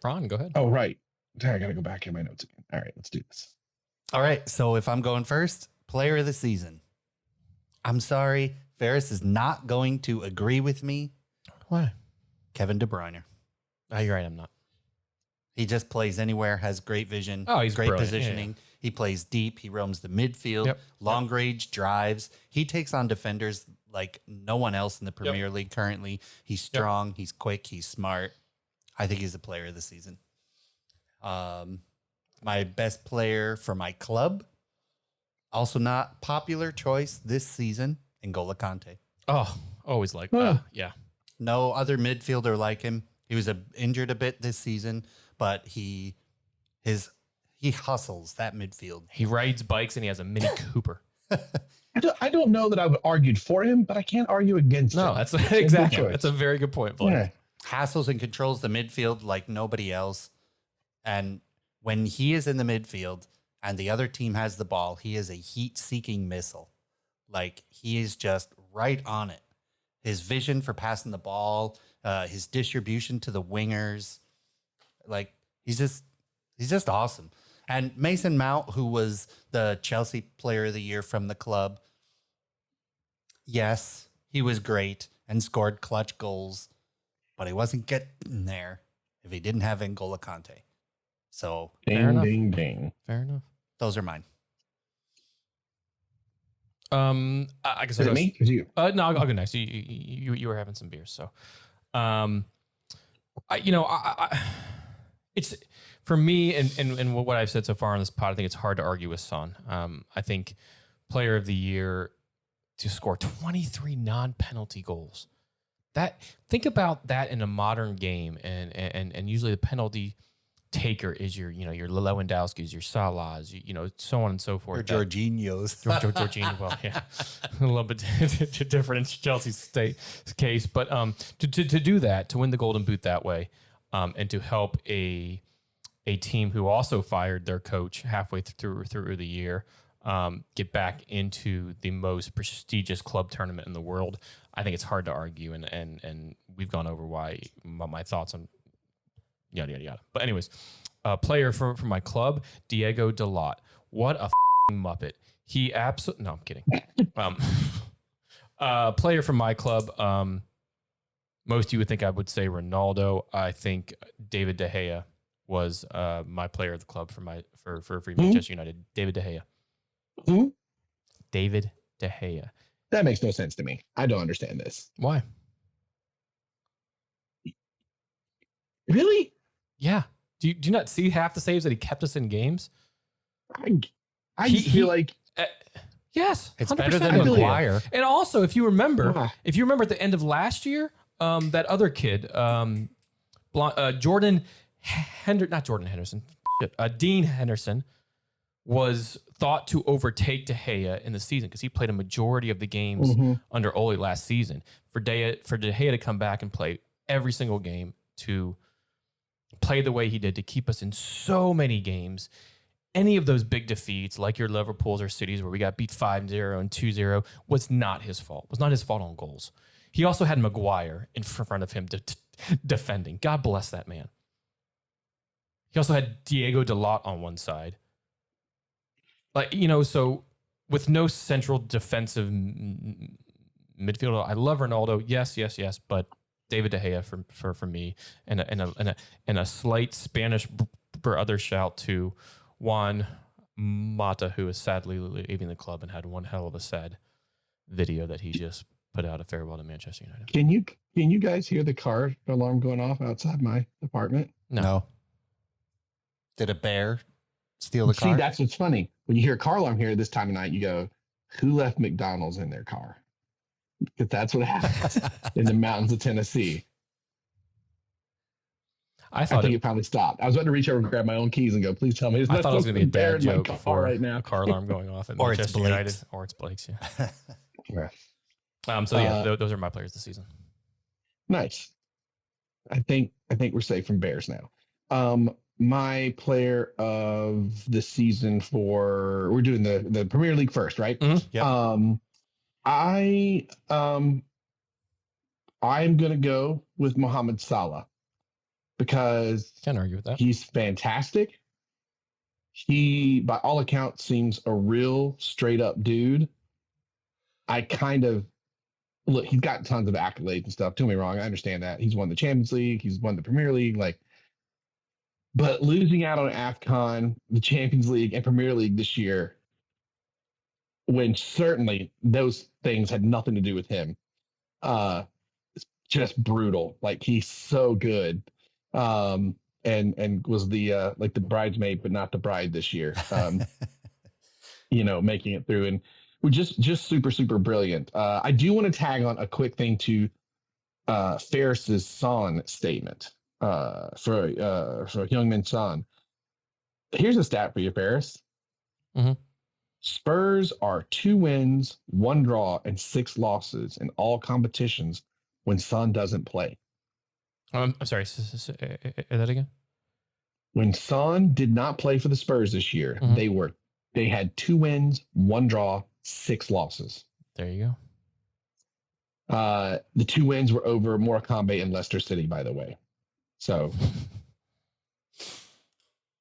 Ron, go ahead.
Oh, right. I got to go back in my notes again. All right, let's do this.
All right. So if I'm going first, player of the season. I'm sorry. Ferris is not going to agree with me.
Why?
Kevin De Bruyne.
Oh, you're right. I'm not.
He just plays anywhere, has great vision.
Oh, he's
great
brilliant. Yeah,
positioning. He plays deep. He roams the midfield,
Yep.
long range drives. He takes on defenders like no one else in the Premier League currently. He's strong. He's quick. He's smart. I think he's the player of the season. My best player for my club, also not popular choice this season, N'Golo Kante.
Oh, always like
Huh.
yeah.
No other midfielder like him. He was injured a bit this season, but he hustles that midfield.
He rides bikes and he has a Mini Cooper.
I don't know that I would argue for him, but I can't argue against
No,
him.
that's
It's a good
exactly.
choice.
That's a very good point, Blake.
Yeah.
Hassles and controls the midfield like nobody else. And when he is in the midfield and the other team has the ball, he is a heat-seeking missile. Like, he is just right on it. His vision for passing the ball, his distribution to the wingers, like, he's just awesome. And Mason Mount, who was the Chelsea Player of the Year from the club, yes, he was great and scored clutch goals, but he wasn't getting there if he didn't have N'Golo Kante. So
Fair enough.
Ding, ding.
Fair enough.
those are mine.
I guess
Is it me? Is you?
No, I'll go next. You were having some beers, so, it's for me and what I've said so far on this pod. I think it's hard to argue with Son. I think player of the year to score 23 non-penalty goals. Think about that in a modern game, and usually the penalty taker is your Lewandowski's, your Salah's, so on and so forth.
Or Jorginho's.
Jorginho, well, yeah, a little bit different in Chelsea's case, but to do that, to win the Golden Boot that way, and to help a team who also fired their coach halfway through the year, get back into the most prestigious club tournament in the world. I think it's hard to argue, and we've gone over why my thoughts on yada yada yada. But anyways, player from my club, Diego Dalot. What a muppet! He absolutely no, I'm kidding. Player from my club. Most of you would think I would say Ronaldo. I think David De Gea was my player of the club for Manchester United. David De Gea.
Who?
David De Gea.
That makes no sense to me. I don't understand this.
Why?
Really?
Yeah. Do you not see half the saves that he kept us in games?
I just feel like
yes,
It's
100%.
better than Maguire.
And also, if you remember at the end of last year, that other kid, Dean Henderson was thought to overtake De Gea in the season because he played a majority of the games under Ole last season. For De Gea to come back and play every single game, to play the way he did, to keep us in so many games, any of those big defeats like your Liverpools or Cities where we got beat 5-0 and 2-0 was not his fault. It was not his fault on goals. He also had Maguire in front of him defending. God bless that man. He also had Diego Dalot on one side. So with no central defensive midfielder, I love Ronaldo. Yes, but David De Gea for me, and a slight Spanish brother shout to Juan Mata, who is sadly leaving the club and had one hell of a sad video that he just put out, a farewell to Manchester United.
Can you guys hear the car alarm going off outside my apartment?
No. Did a bear steal the car?
See, that's what's funny. When you hear a car alarm here this time of night, you go, who left McDonald's in their car? Because that's what happens in the mountains of Tennessee. I think it probably stopped. I was about to reach over and grab my own keys and go, please tell me.
I thought it was going to be a dad joke before
right now.
A car alarm going off at
Or
Manchester
it's
United. Or it's Blake's, yeah.
Yeah.
Those are my players this season.
Nice. I think we're safe from Bears now. My player of the season we're doing the Premier League first, right?
Mm-hmm.
Yep. I'm gonna go with Mohamed Salla because
Can't argue with that.
He's fantastic. He, by all accounts, seems a real straight up dude. Look, he's got tons of accolades and stuff. Don't get me wrong, I understand that. He's won the Champions League, he's won the Premier League, but losing out on AFCON, the Champions League, and Premier League this year, when certainly those things had nothing to do with him, it's just brutal. He's so good, and was the the bridesmaid, but not the bride this year. Making it through, and we're just super super brilliant. I do want to tag on a quick thing to Ferris's Son statement. For Youngmin Son. Here's a stat for you, Ferris.
Mm-hmm.
Spurs are 2 wins, 1 draw, and 6 losses in all competitions when Son doesn't play.
I'm sorry. Say that again.
When Son did not play for the Spurs this year, they had 2 wins, 1 draw, 6 losses.
There you
go. The 2 wins were over Morecambe and Leicester City, by the way. So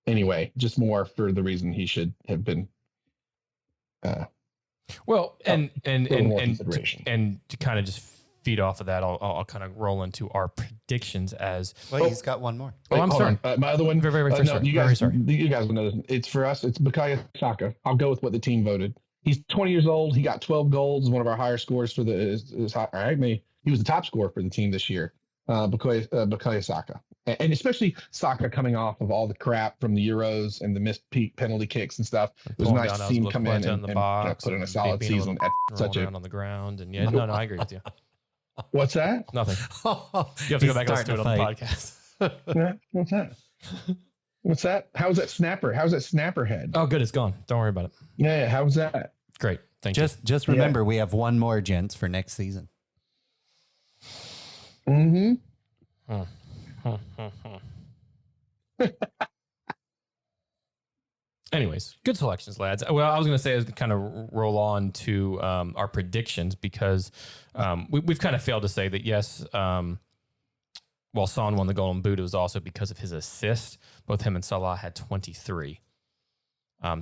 anyway, just more for the reason he should have been.
Well, and to kind of just feed off of that, I'll kind of roll into our predictions as.
Well, he's got one more.
Oh, I'm sorry.
My other one.
Very sorry.
You guys will know this. It's for us. It's Bukayo Saka. I'll go with what the team voted. He's 20 years old. He got 12 goals. One of our higher scores for he was the top scorer for the team this year. Bukayo Saka. And especially Saka coming off of all the crap from the Euros and the missed penalty kicks and stuff. It was nice to see him come in and put in a solid season at such a
on the ground. And no, I agree with you.
What's that?
Nothing. You have to go back and listen to it on the podcast.
What's that? What's that? How's that snapper? How's that snapper head?
Oh, good. It's gone. Don't worry about it.
Yeah. How's that?
Great. Thank you.
Just remember, we have one more, gents, for next season.
Mm-hmm.
anyways, good selections, lads. Well, I was going to say, as we kind of roll on to our predictions, because we've kind of failed to say that, yes, while Son won the Golden Boot, it was also because of his assist. Both him and Salla had 23.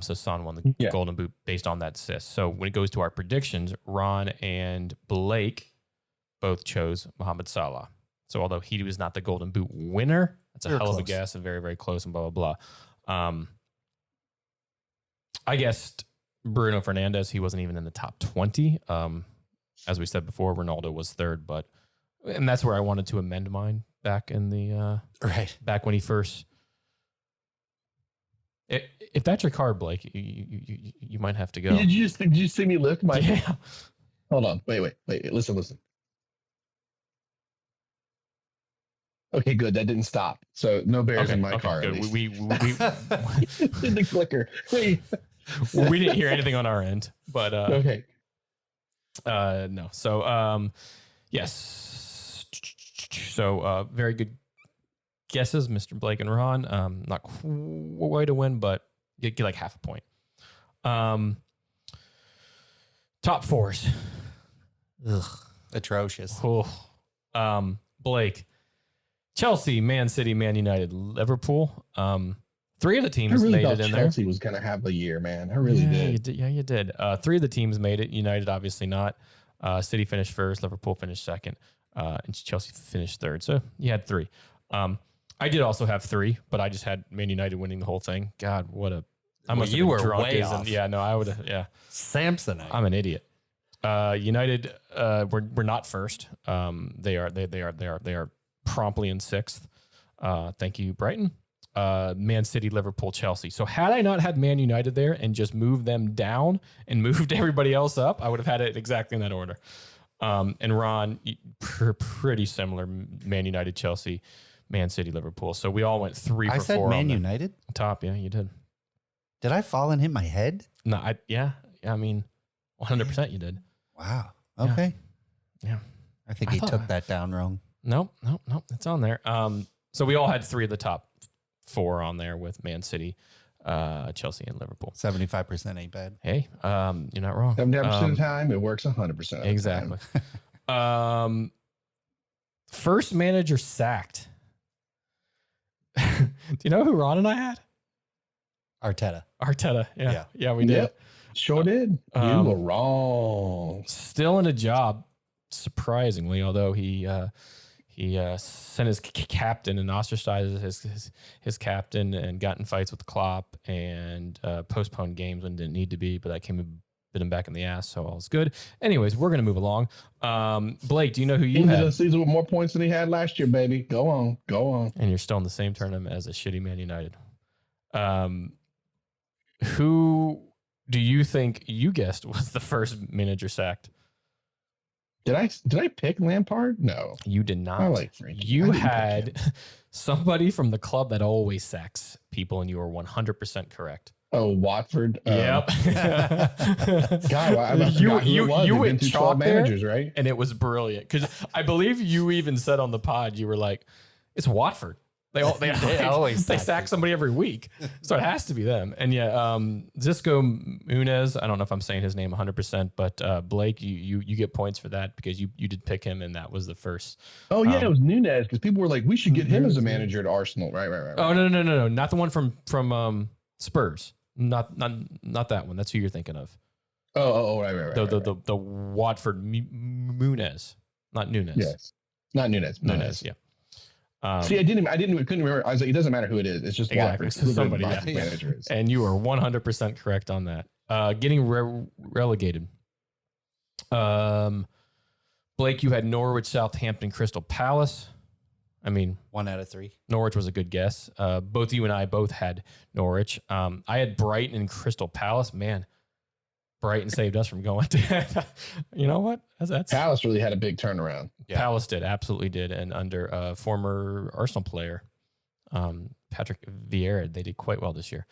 So Son won the Golden Boot based on that assist. So when it goes to our predictions, Ron and Blake both chose Mohamed Salah. So although he was not the Golden Boot winner, that's a hell of a guess and very, very close and blah, blah, blah. I guessed Bruno Fernandes. He wasn't even in the top 20. As we said before, Ronaldo was third, and that's where I wanted to amend mine back in the back when he first. If that's your card, Blake, you might have to go.
Did you see me lift my?
Yeah.
Hold on. Wait. Listen. Okay, good. That didn't stop. So no bears in my car.
Good.
At
We
did the clicker. Hey.
we didn't hear anything on our end, but
okay.
No. So yes. So very good guesses, Mr. Blake and Ron. Not quite a win, but get like half a point. Top fours.
Ugh, atrocious.
Oh. Blake, Chelsea, Man City, Man United, Liverpool. Three of the teams made it in there.
Chelsea was going to have the year, man. I really did.
You did. Three of the teams made it. United, obviously not. City finished first. Liverpool finished second. And Chelsea finished third. So you had three. I did also have three, but I just had Man United winning the whole thing. God, what a...
You were way off.
Yeah, no, I would have... Yeah.
Samsonite.
I'm an idiot. United we're not first. They are promptly in sixth. Thank you, Brighton. Man City, Liverpool, Chelsea. So had I not had Man United there and just moved them down and moved everybody else up, I would have had it exactly in that order. And Ron, pretty similar. Man United, Chelsea, Man City, Liverpool. So we all went 3 for 4.
I said Man United?
Top, yeah, you did.
Did I fall and hit my head?
No, I mean, 100% you did.
Wow. Okay.
Yeah.
I think he took that down wrong.
Nope. It's on there. So we all had 3 of the top 4 on there with Man City, Chelsea, and Liverpool.
75% ain't bad.
Hey, you're not wrong.
70% of the time, it works 100%.
Exactly. First manager sacked. Do you know who Ron and I had? Arteta. Yeah, we did.
Yep, sure did. You were wrong.
Still in a job, surprisingly, although he sent his captain and ostracized his captain and got in fights with Klopp and postponed games when didn't need to be, but that came and bit him back in the ass, so all's good. Anyways, we're going to move along. Blake, do you know who you had?
The season with more points than he had last year, baby. Go on.
And you're still in the same tournament as a shitty Man United. Who do you think you guessed was the first manager sacked?
Did I pick Lampard? No.
You did not.
I like Frankie.
You had somebody from the club that always sacks people, and you were 100% correct.
Oh, Watford.
Yep.
God,
you went chalk there,
managers, right?
and it was brilliant because I believe you even said on the pod, you were like, "It's Watford. They always sack somebody every week, so it has to be them." And yeah, Zisco Munez. I don't know if I'm saying his name 100%, but Blake, you get points for that because you did pick him, and that was the first.
Oh yeah, it was Nunez because people were like, "We should get him as a manager at Arsenal." Right.
Oh no, not the one from Spurs. Not that one. That's who you're thinking of.
Oh, right.
The Watford Munez, not Nunes.
Yes, not Nunes.
Nunes, yeah.
See, couldn't remember. I was like, it doesn't matter who it is. It's just
exactly.
Watford.
So somebody,
manager is.
And you are 100% correct on that. Getting relegated. Blake, you had Norwich, Southampton, Crystal Palace. I mean,
1 out of 3. Norwich
was a good guess. Both you and I both had Norwich. I had Brighton and Crystal Palace. Man, Brighton saved us from going to. You know what? That's
Palace really had a big turnaround.
Yeah. Palace absolutely did, and under former Arsenal player Patrick Vieira, they did quite well this year.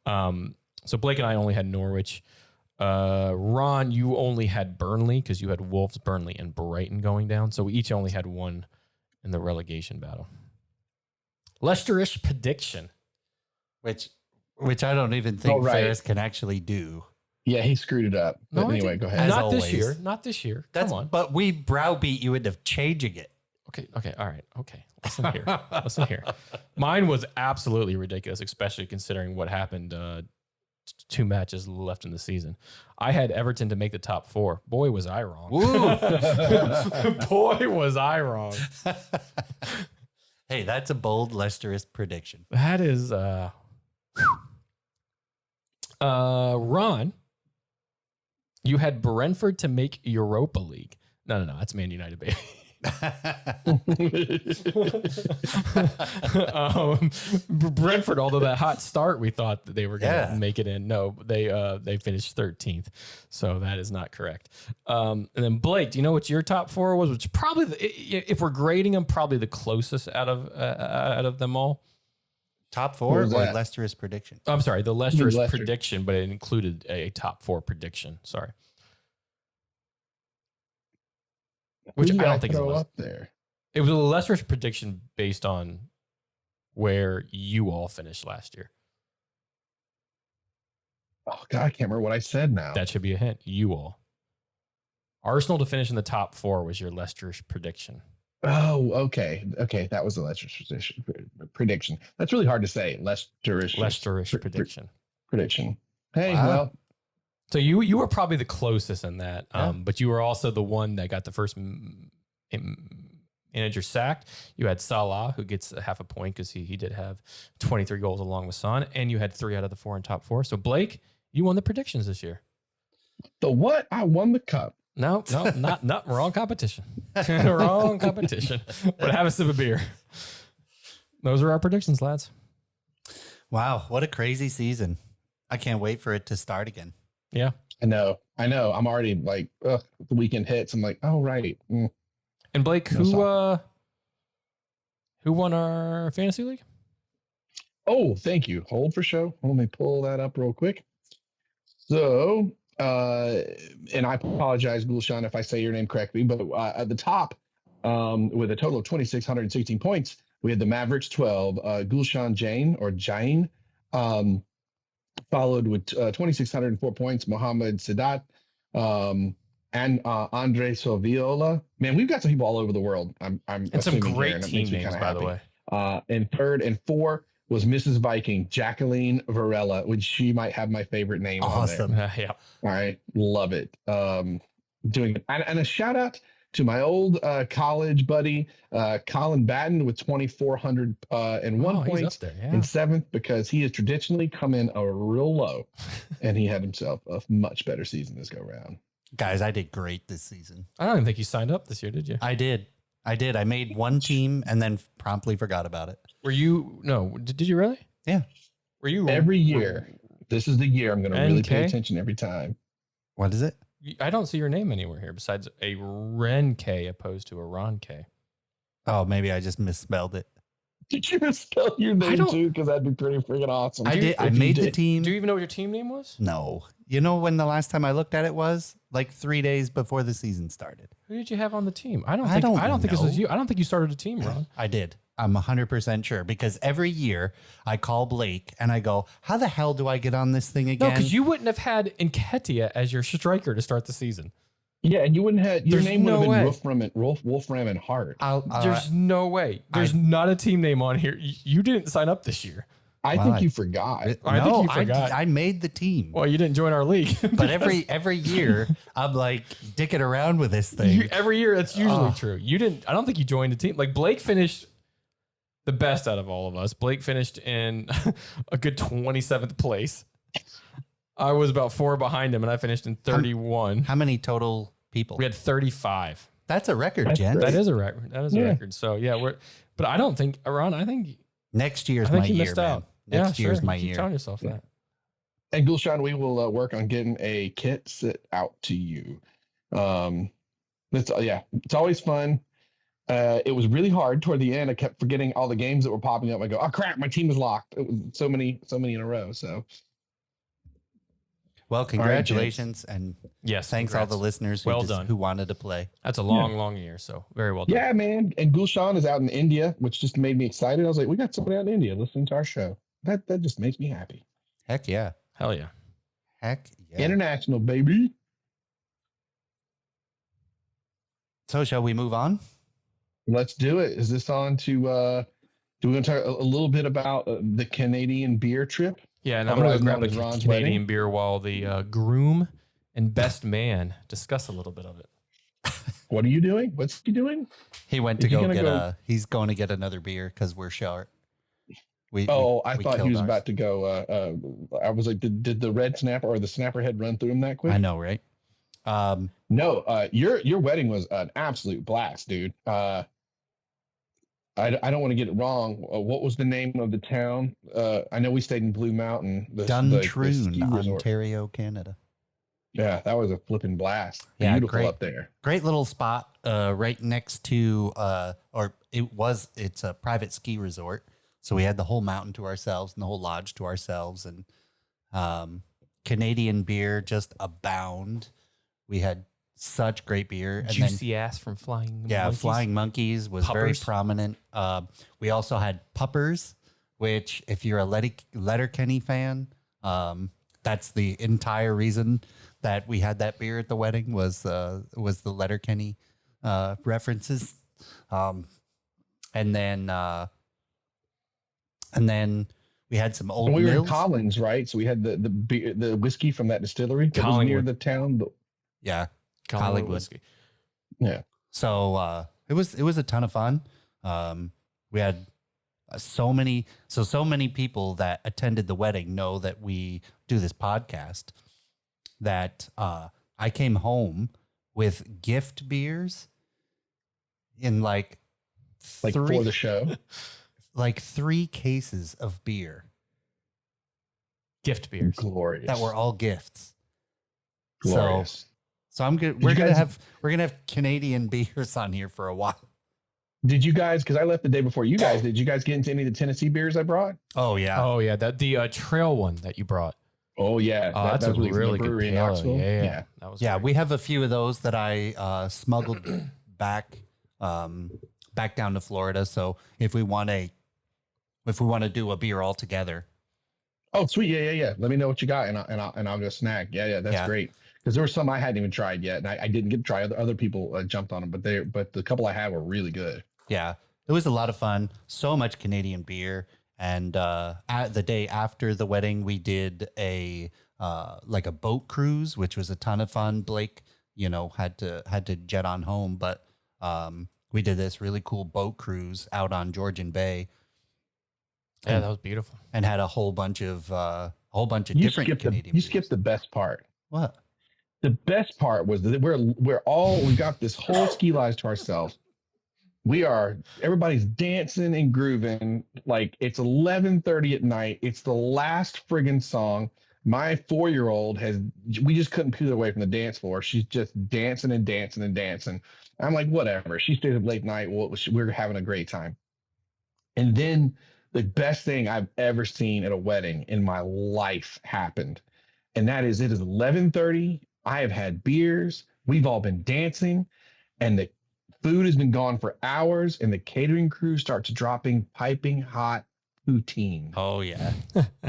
So Blake and I only had Norwich. Ron, you only had Burnley because you had Wolves, Burnley, and Brighton going down. So we each only had one in the relegation battle. Leicester-ish prediction.
Which Which I don't even think
right.
Ferris can actually do.
Yeah, he screwed it up. But
No, I
anyway,
didn't.
go ahead.
Not
always.
this year. Not this year. Come on.
But we browbeat you into changing it.
Okay. All right. Okay. Listen here. Mine was absolutely ridiculous, especially considering what happened 2 matches left in the season. I had Everton to make the top 4. Boy, was I wrong. Boy, was I wrong.
Hey, that's a bold Leicesterist prediction.
That is Ron, you had Brentford to make Europa League. No, that's Man United, baby. Brentford, although that hot start, we thought that they were going to make it in. No, they finished 13th, so that is not correct. And then Blake, do you know what your top 4 was? Which probably, if we're grading them, probably the closest out of them all.
Top 4 or
that?
Leicesterist prediction?
I'm sorry, the Leicester's
Leicester.
prediction, but it included a top 4 prediction. Sorry. Which
Who
I
did
don't think is
throw
the most.
up there.
It was a Leicester's prediction based on where you all finished last year.
Oh God, I can't remember what I said now.
That should be a hint. You all. Arsenal to finish in the top 4 was your Leicester's prediction.
Oh, okay. That was the Leicester's prediction. That's really hard to say. Leicester's
prediction.
Prediction. Hey,
Wow.
well,
So you were probably the closest in that,
Yeah.
but you were also the one that got the first manager sacked. You had Salla, who gets half a point because he did have 23 goals along with Son, and you had 3 out of the 4 in top 4. So Blake, you won the predictions this year.
the what? I won the cup.
No, not wrong competition. Wrong competition. But have a sip of beer. Those are our predictions, lads.
Wow, what a crazy season. I can't wait for it to start again.
Yeah.
I know. I'm already like, the weekend hits. I'm like, oh, right.
And Blake, who won our fantasy league?
Oh, thank you. Hold for show. Let me pull that up real quick. So, and I apologize, Gulshan, if I say your name correctly, but at the top, with a total of 2,616 points, we had the Mavericks 12, Gulshan Jain, followed with 2,604 points, Mohamed Sadat, and Andre Soviola. Man, we've got some people all over the world. I'm
And some
assuming
great
here, and it
team
makes me
names,
kinda
by the
happy.
way.
And third and 4 was Mrs. Viking, Jacqueline Varela, which she might have my favorite name on there.
Awesome.
Yeah.
All right, love it. Doing it, and a shout out to my old college buddy, Colin Batten, with 2,400 and 1
Oh, he's
points
up there. Yeah.
in 7th, because he has traditionally come in a real low, and he had himself a much better season this go round.
Guys, I did great this season.
I don't even think you signed up this year, did you?
I did. I made one team and then promptly forgot about it.
Were you? No. Did you really?
Yeah.
Were you
Every year, this is the year I'm going to really pay
NK?
attention every time.
What is it?
I don't see your name anywhere here besides a Ren K opposed to a Ron K.
Oh, maybe I just misspelled it.
Did you misspell your name
don't-
too? Because that'd be pretty freaking awesome.
I did. I
If you
made the
did.
team.
Do you even know what your team name was?
No. You know when the last time I looked at it was? Like 3 days before the season started.
Who did you have on the team? I don't
I
think this was
know.
you. I don't think you started a team, Ron.
I did. I'm 100% sure because every year I call Blake and I go, how the hell do I get on this thing
No,
again?
because you wouldn't have had Nketiah as your striker to start the season.
Yeah, and you wouldn't have your
There's
name would
no
have
way.
been Wolfram and Hart.
There's no way. There's not a team name on here. You didn't sign up this year.
I
Wow.
think you forgot.
I think you forgot.
I made the team.
Well, you didn't join our league.
But every year I'm like dicking around with this thing.
Every year, that's usually true. You didn't. I don't think you joined the team. Like Blake finished the best out of all of us. Blake finished in a good 27th place. I was about 4 behind him, and I finished in 31.
How many total people?
We had 35.
That's a record,
That's
Jen.
great.
That is a record. That is a
Yeah.
record. So yeah, but I don't think, Ron. I think
Next year's
you
my year,
missed
man.
out.
Next
Yeah,
year's
sure.
my
You keep
year.
telling yourself
Yeah.
that.
And Gulshan, we will work on getting a kit sit out to you. It's always fun. It was really hard toward the end. I kept forgetting all the games that were popping up. I go, oh crap, my team is locked. It was so many in a row. So
Well,
right,
congratulations and
Yes.
thanks all the
congrats.
listeners
Well done.
who wanted to play.
That's a long year. So very well done.
yeah, man. And Gulshan is out in India, which just made me excited. I was like, we got somebody out in India listening to our show. That just makes me happy.
Heck yeah.
Hell yeah.
Heck yeah.
International, baby.
So shall we move on?
Let's do it. Is this on to, do we want to talk a little bit about the Canadian beer trip?
Yeah, and I'm going to
Otherwise
grab
known
a
as Ron's
Canadian
wedding?
beer while the groom and best man discuss a little bit of it.
What are you doing? What's he doing?
He went to
Is he
go
gonna
get
go-
he's going to get another beer because we're short. I
I thought he
killed
was
ours.
about to go. I was like, did the red snapper or the snapper head run through him that quick?
I know, right?
No, your wedding was an absolute blast, dude. I don't want to get it wrong. What was the name of the town? I know we stayed in Blue Mountain, the
Duntroon,
ski resort.
Ontario, Canada.
Yeah, that was a flipping blast.
Yeah,
Beautiful
great.
up there.
Great little spot, right next to, it's a private ski resort. So we had the whole mountain to ourselves and the whole lodge to ourselves, and Canadian beer just abound. We had such great beer. And
Juicy ass from Flying Monkeys.
Flying Monkeys was very
Puppers.
prominent. We also had Puppers, which if you're a Letterkenny fan, that's the entire reason that we had that beer at the wedding was the Letterkenny references. And then we had some old
And we were in
mills.
Collins, right? So we had the beer, the whiskey from that distillery that was near
Collingwood.
the town.
Yeah.
Collingwood
Collingwood.
whiskey.
Yeah.
So it was a ton of fun. We had so many people that attended the wedding know that we do this podcast, that I came home with gift beers in like
Like for the show.
like 3 cases of beer
Gift beers.
Glorious.
that were all gifts.
glorious.
So I'm good.
Did
We're
you
gonna
guys-
have Canadian beers on here for a while.
Did you guys, because I left the day before you guys, did you guys get into any of the Tennessee beers I brought?
Oh yeah.
Oh yeah, the trail one that you brought.
Oh, yeah.
Oh, that's a
was released in the
really good
brewery in
pale ale.
Knoxville.
Yeah. That was
Yeah,
great.
we have a few of those that I smuggled back down to Florida. So if we want to do a beer all together,
Oh, sweet. Yeah. Let me know what you got, and I'll go snack. Yeah. That's
Yeah.
great. Because there were some I hadn't even tried yet, and I didn't get to try. Other people jumped on them, but the couple I had were really good.
yeah, it was a lot of fun. So much Canadian beer, and at the day after the wedding, we did a like a boat cruise, which was a ton of fun. Blake, had to jet on home, but we did this really cool boat cruise out on Georgian Bay.
Yeah, that was beautiful.
And had a whole bunch of
You
different
skipped
Canadian.
you
beers.
skipped the best part.
What?
The best part was that we got this whole ski lodge to ourselves. Everybody's dancing and grooving. Like it's 11:30 at night. It's the last friggin' song. My 4-year-old we just couldn't peel her away from the dance floor. She's just dancing and dancing and dancing. I'm like, whatever. She stays up late night. We're having a great time. And then the best thing I've ever seen at a wedding in my life happened. And that is, it is 11:30. I have had beers. We've all been dancing, and the food has been gone for hours. And the catering crew starts dropping piping hot poutine.
Oh yeah.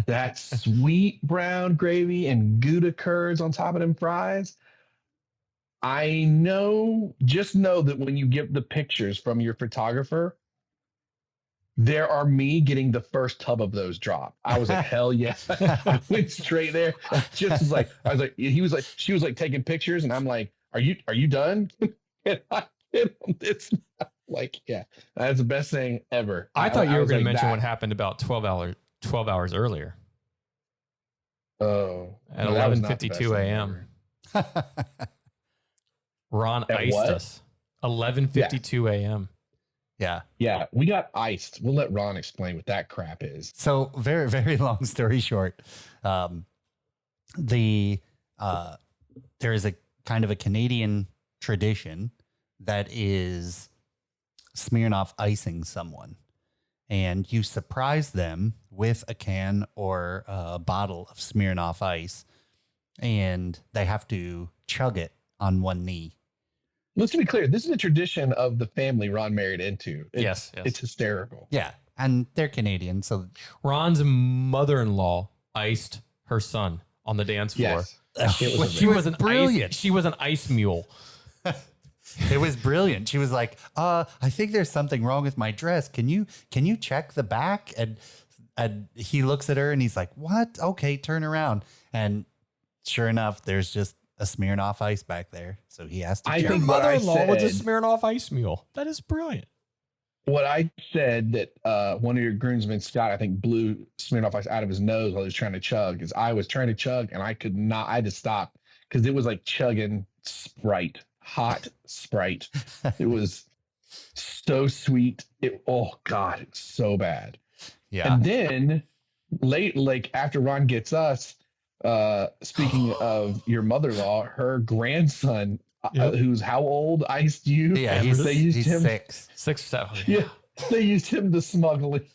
That sweet brown gravy and Gouda curds on top of them fries. Just know that when you get the pictures from your photographer, there are me getting the first tub of those dropped. I was like, hell yeah. I went straight there. She was like, she was like taking pictures, and I'm like, are you done? And I hit on this. Like, yeah, that's the best thing ever.
I thought you were
was
going to
like
mention what
that.
happened about 12 hours earlier
Oh,
at
no, that was not the
11:52
best thing
a.m.
ever.
Ron
At
iced
what?
us. 11:52 a.m.
Yeah.
Yeah, we got iced. We'll let Ron explain what that crap is.
So very, very long story short, there is a kind of a Canadian tradition that is Smirnoff icing someone, and you surprise them with a can or a bottle of Smirnoff Ice, and they have to chug it on one knee.
Let's be clear. This is a tradition of the family Ron married into.
Yes.
It's hysterical.
Yeah, and they're Canadian, so
Ron's mother-in-law iced her son on the dance floor.
Yes. It was
She was an
brilliant.
She was an ice mule.
It was brilliant. She was like, I think there's something wrong with my dress. Can you check the back? And he looks at her and he's like, what? Okay, turn around. And sure enough, there's just a Smirnoff Ice back there. So he has to
I
check.
think what I
Mother-in-law was a
said-
Smirnoff ice mule. That is brilliant.
What I said that one of your groomsmen, Scott, I think blew Smirnoff Ice out of his nose while he was trying to chug. Is I was trying to chug and I could not. I had to stop because it was like chugging Sprite, hot Sprite. It was so sweet. Oh God, it's so bad.
Yeah.
And then late, like after Ron gets us, speaking of your mother-in-law, her grandson,
Yep.
who's how old, iced you.
Yeah,
And
he's,
they used
he's
him.
6.
6, 7.
Yeah, they used him to smuggle it.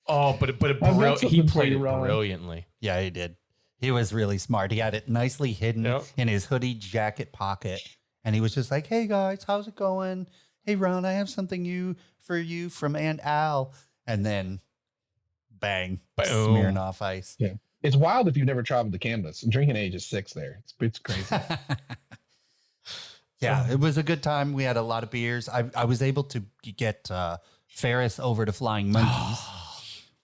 Oh, but
I've got
he
something for
played
you,
it
Ron.
brilliantly.
Yeah, he did. He was really smart. He had it nicely hidden
Yep.
in his hoodie jacket pocket. And he was just like, hey guys, how's it going? Hey Ron, I have something for you from Aunt Al. And then bang,
Boom.
Smirnoff Ice.
Yeah. It's wild if you've never traveled to Canvas. Drinking age is 6 there. It's crazy.
Yeah, it was a good time. We had a lot of beers. I was able to get Ferris over to Flying Monkeys.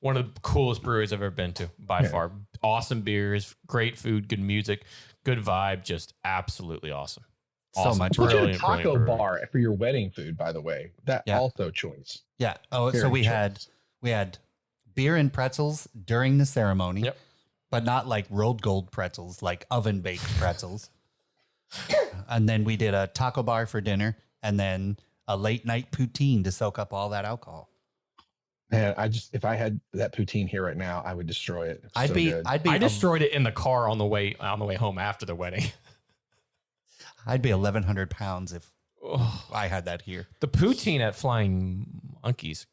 One of the coolest breweries I've ever been to, by
Yeah.
far. Awesome beers, great food, good music, good vibe, just absolutely awesome.
So
Awesome.
much
Look
fun.
at a
Brilliant,
taco
brilliant brewery.
bar for your wedding food, by the way. That
Yeah.
also choice.
Yeah. Oh, so
Very
we
choice.
had beer and pretzels during the ceremony,
Yep.
but not like rolled gold pretzels, like oven baked pretzels. And then we did a taco bar for dinner, and then a late night poutine to soak up all that alcohol.
Man, if I had that poutine here right now, I would destroy it. It's
I'd
so
be
good.
I destroyed it in the car on the way home after the wedding.
I'd be 1,100 pounds if
Oh,
I had that here.
the poutine at Flying Monkeys.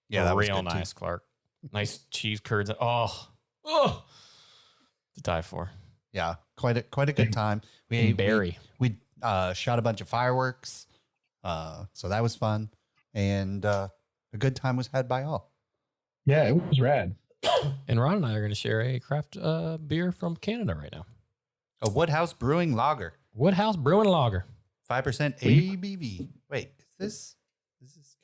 Yeah, that was
real
good too.
nice, Clark. Nice cheese curds. Oh, to die for.
Yeah, quite a good time.
And Barry.
We shot a bunch of fireworks, so that was fun, and a good time was had by all.
Yeah, it was rad.
And Ron and I are going to share a craft beer from Canada right now.
A Woodhouse Brewing Lager,
Woodhouse Brewing Lager,
5% ABV. Wait, is this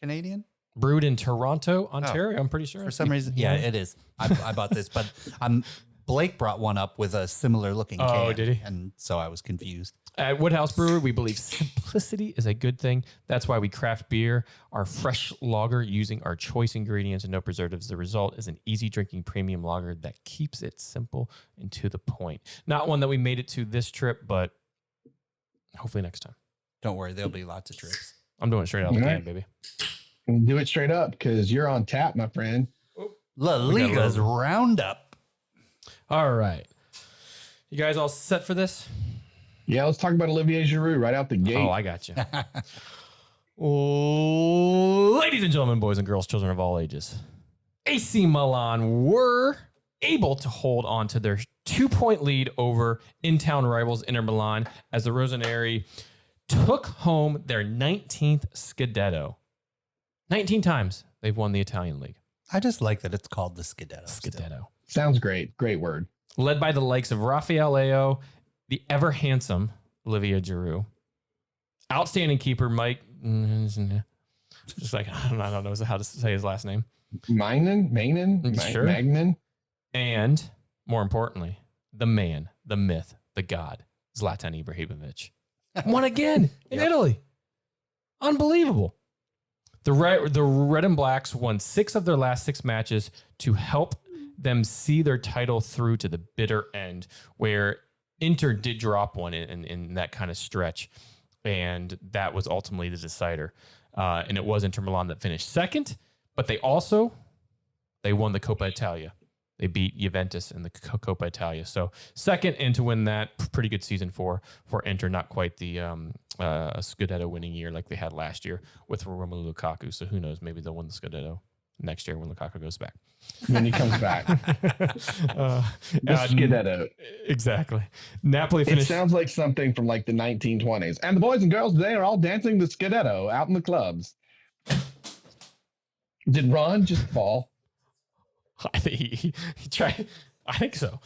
Canadian?
brewed in Toronto, Ontario. I'm pretty sure.
For some reason, yeah, it is. I bought this, but Blake brought one up with a similar looking can.
Oh, did he?
And so I was confused.
At Woodhouse Brewery, we believe simplicity is a good thing. That's why we craft beer, our fresh lager using our choice ingredients and no preservatives. The result is an easy drinking premium lager that keeps it simple and to the point. Not one that we made it to this trip, but hopefully next time.
Don't worry, there'll be lots of trips.
I'm doing it straight out of the
All
can,
right.
baby.
Do it straight up because you're on tap, my friend.
La Liga's Roundup.
All right. You guys all set for this?
Yeah, let's talk about Olivier Giroud right out the gate.
Oh, I got you. Ladies and gentlemen, boys and girls, children of all ages, AC Milan were able to hold on to their 2-point lead over in-town rivals Inter Milan as the Rossoneri took home their 19th Scudetto. 19 times they've won the Italian league.
I just like that it's called the Scudetto. still.
Scudetto.
Sounds great. Great word.
Led by the likes of Rafael Leao, the ever handsome Olivier Giroud, outstanding keeper Mike. Just like I don't know how to say his last name.
Magnan,
Sure.
Magnan.
And more importantly, the man, the myth, the god, Zlatan Ibrahimovic, won again in
Yep.
Italy. Unbelievable. The Red and Blacks won 6 of their last 6 matches to help them see their title through to the bitter end, where Inter did drop one in that kind of stretch, and that was ultimately the decider. And it was Inter Milan that finished second, but they won the Coppa Italia. They beat Juventus in the Coppa Italia. So second, and to win that, pretty good season for Inter. Not quite the Scudetto winning year like they had last year with Romelu Lukaku. So who knows? Maybe they'll win the Scudetto next year when Lukaku goes back.
When he comes back. The Scudetto.
Exactly. Napoli
It
finished.
sounds like something from like the 1920s. And the boys and girls today are all dancing the Scudetto out in the clubs. Did Ron just fall?
I think he tried. I think so.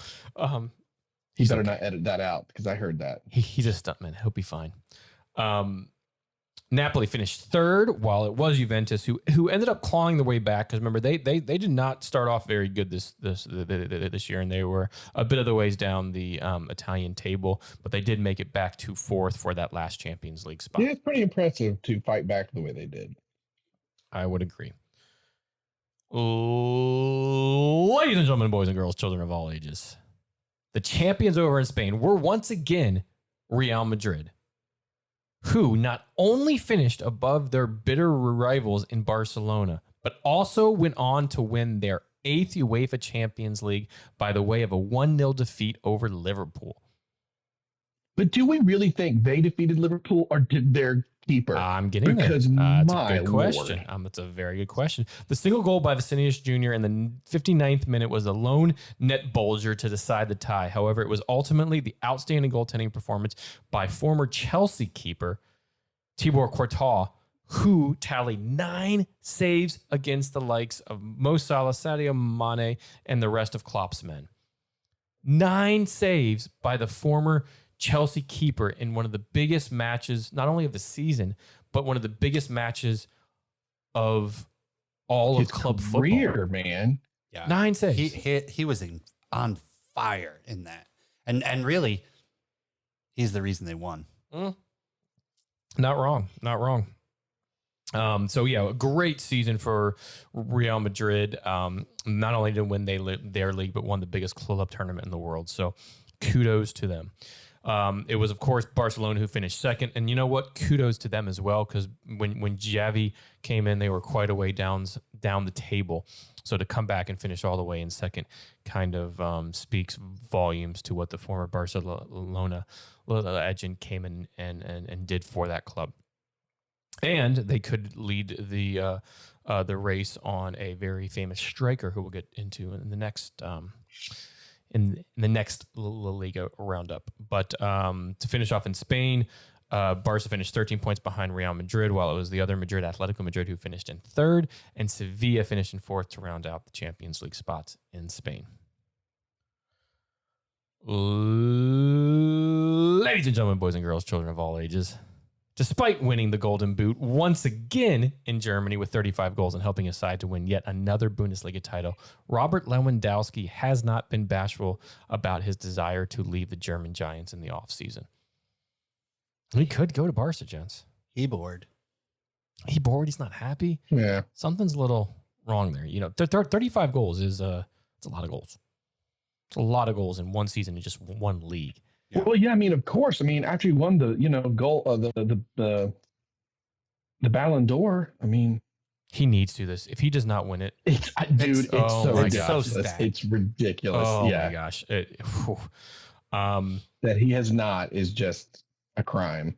He better not edit that out because I heard that.
He's a stuntman. He'll be fine. Napoli finished third, while it was Juventus who ended up clawing the way back. Because remember, they did not start off very good this year, and they were a bit of the ways down the Italian table, but they did make it back to fourth for that last Champions League spot.
Yeah, it's pretty impressive to fight back the way they did.
I would agree. Ladies and gentlemen, boys and girls, children of all ages, the champions over in Spain were once again Real Madrid, who not only finished above their bitter rivals in Barcelona, but also went on to win their 8th UEFA Champions League by the way of a 1-0 defeat over Liverpool.
But do we really think they defeated Liverpool, or did their keeper?
I'm getting
because
there. It's
my
a good question. It's a very good question. The single goal by Vinicius Jr. in the 59th minute was a lone net bulger to decide the tie. However, it was ultimately the outstanding goaltending performance by former Chelsea keeper Thibaut Courtois, who tallied 9 saves against the likes of Mo Salah, Sadio Mane, and the rest of Klopp's men. 9 saves by the former Chelsea keeper in one of the biggest matches, not only of the season, but one of the biggest matches of all
His
of club
career,
football.
Man.
Yeah.
9 saves.
He was on fire in that. And really, he's the reason they won.
Not wrong. So yeah, a great season for Real Madrid. Not only did win their league, but won the biggest club tournament in the world. So kudos to them. It was, of course, Barcelona who finished second. And you know what? Kudos to them as well, because when Xavi came in, they were quite a way down the table. So to come back and finish all the way in second kind of speaks volumes to what the former Barcelona legend came in and did for that club. And they could lead the race on a very famous striker who we'll get into in the next in the next La Liga roundup. But to finish off in Spain, Barca finished 13 points behind Real Madrid, while it was the other Madrid, Atletico Madrid, who finished in third, and Sevilla finished in fourth to round out the Champions League spots in Spain. Ladies and gentlemen, boys and girls, children of all ages, despite winning the Golden Boot once again in Germany with 35 goals and helping his side to win yet another Bundesliga title, Robert Lewandowski has not been bashful about his desire to leave the German Giants in the offseason. He could go to Barca, gents.
He bored.
He's not happy.
Yeah.
Something's a little wrong there. 35 goals is it's a lot of goals. It's a lot of goals in one season in just one league.
Yeah. Well, yeah, I mean, of course. I mean, after he won the, goal of the Ballon d'Or, I mean,
he needs to this. If he does not win it,
it's so ridiculous. It's ridiculous.
Oh
yeah.
my gosh.
That he has not is just a crime.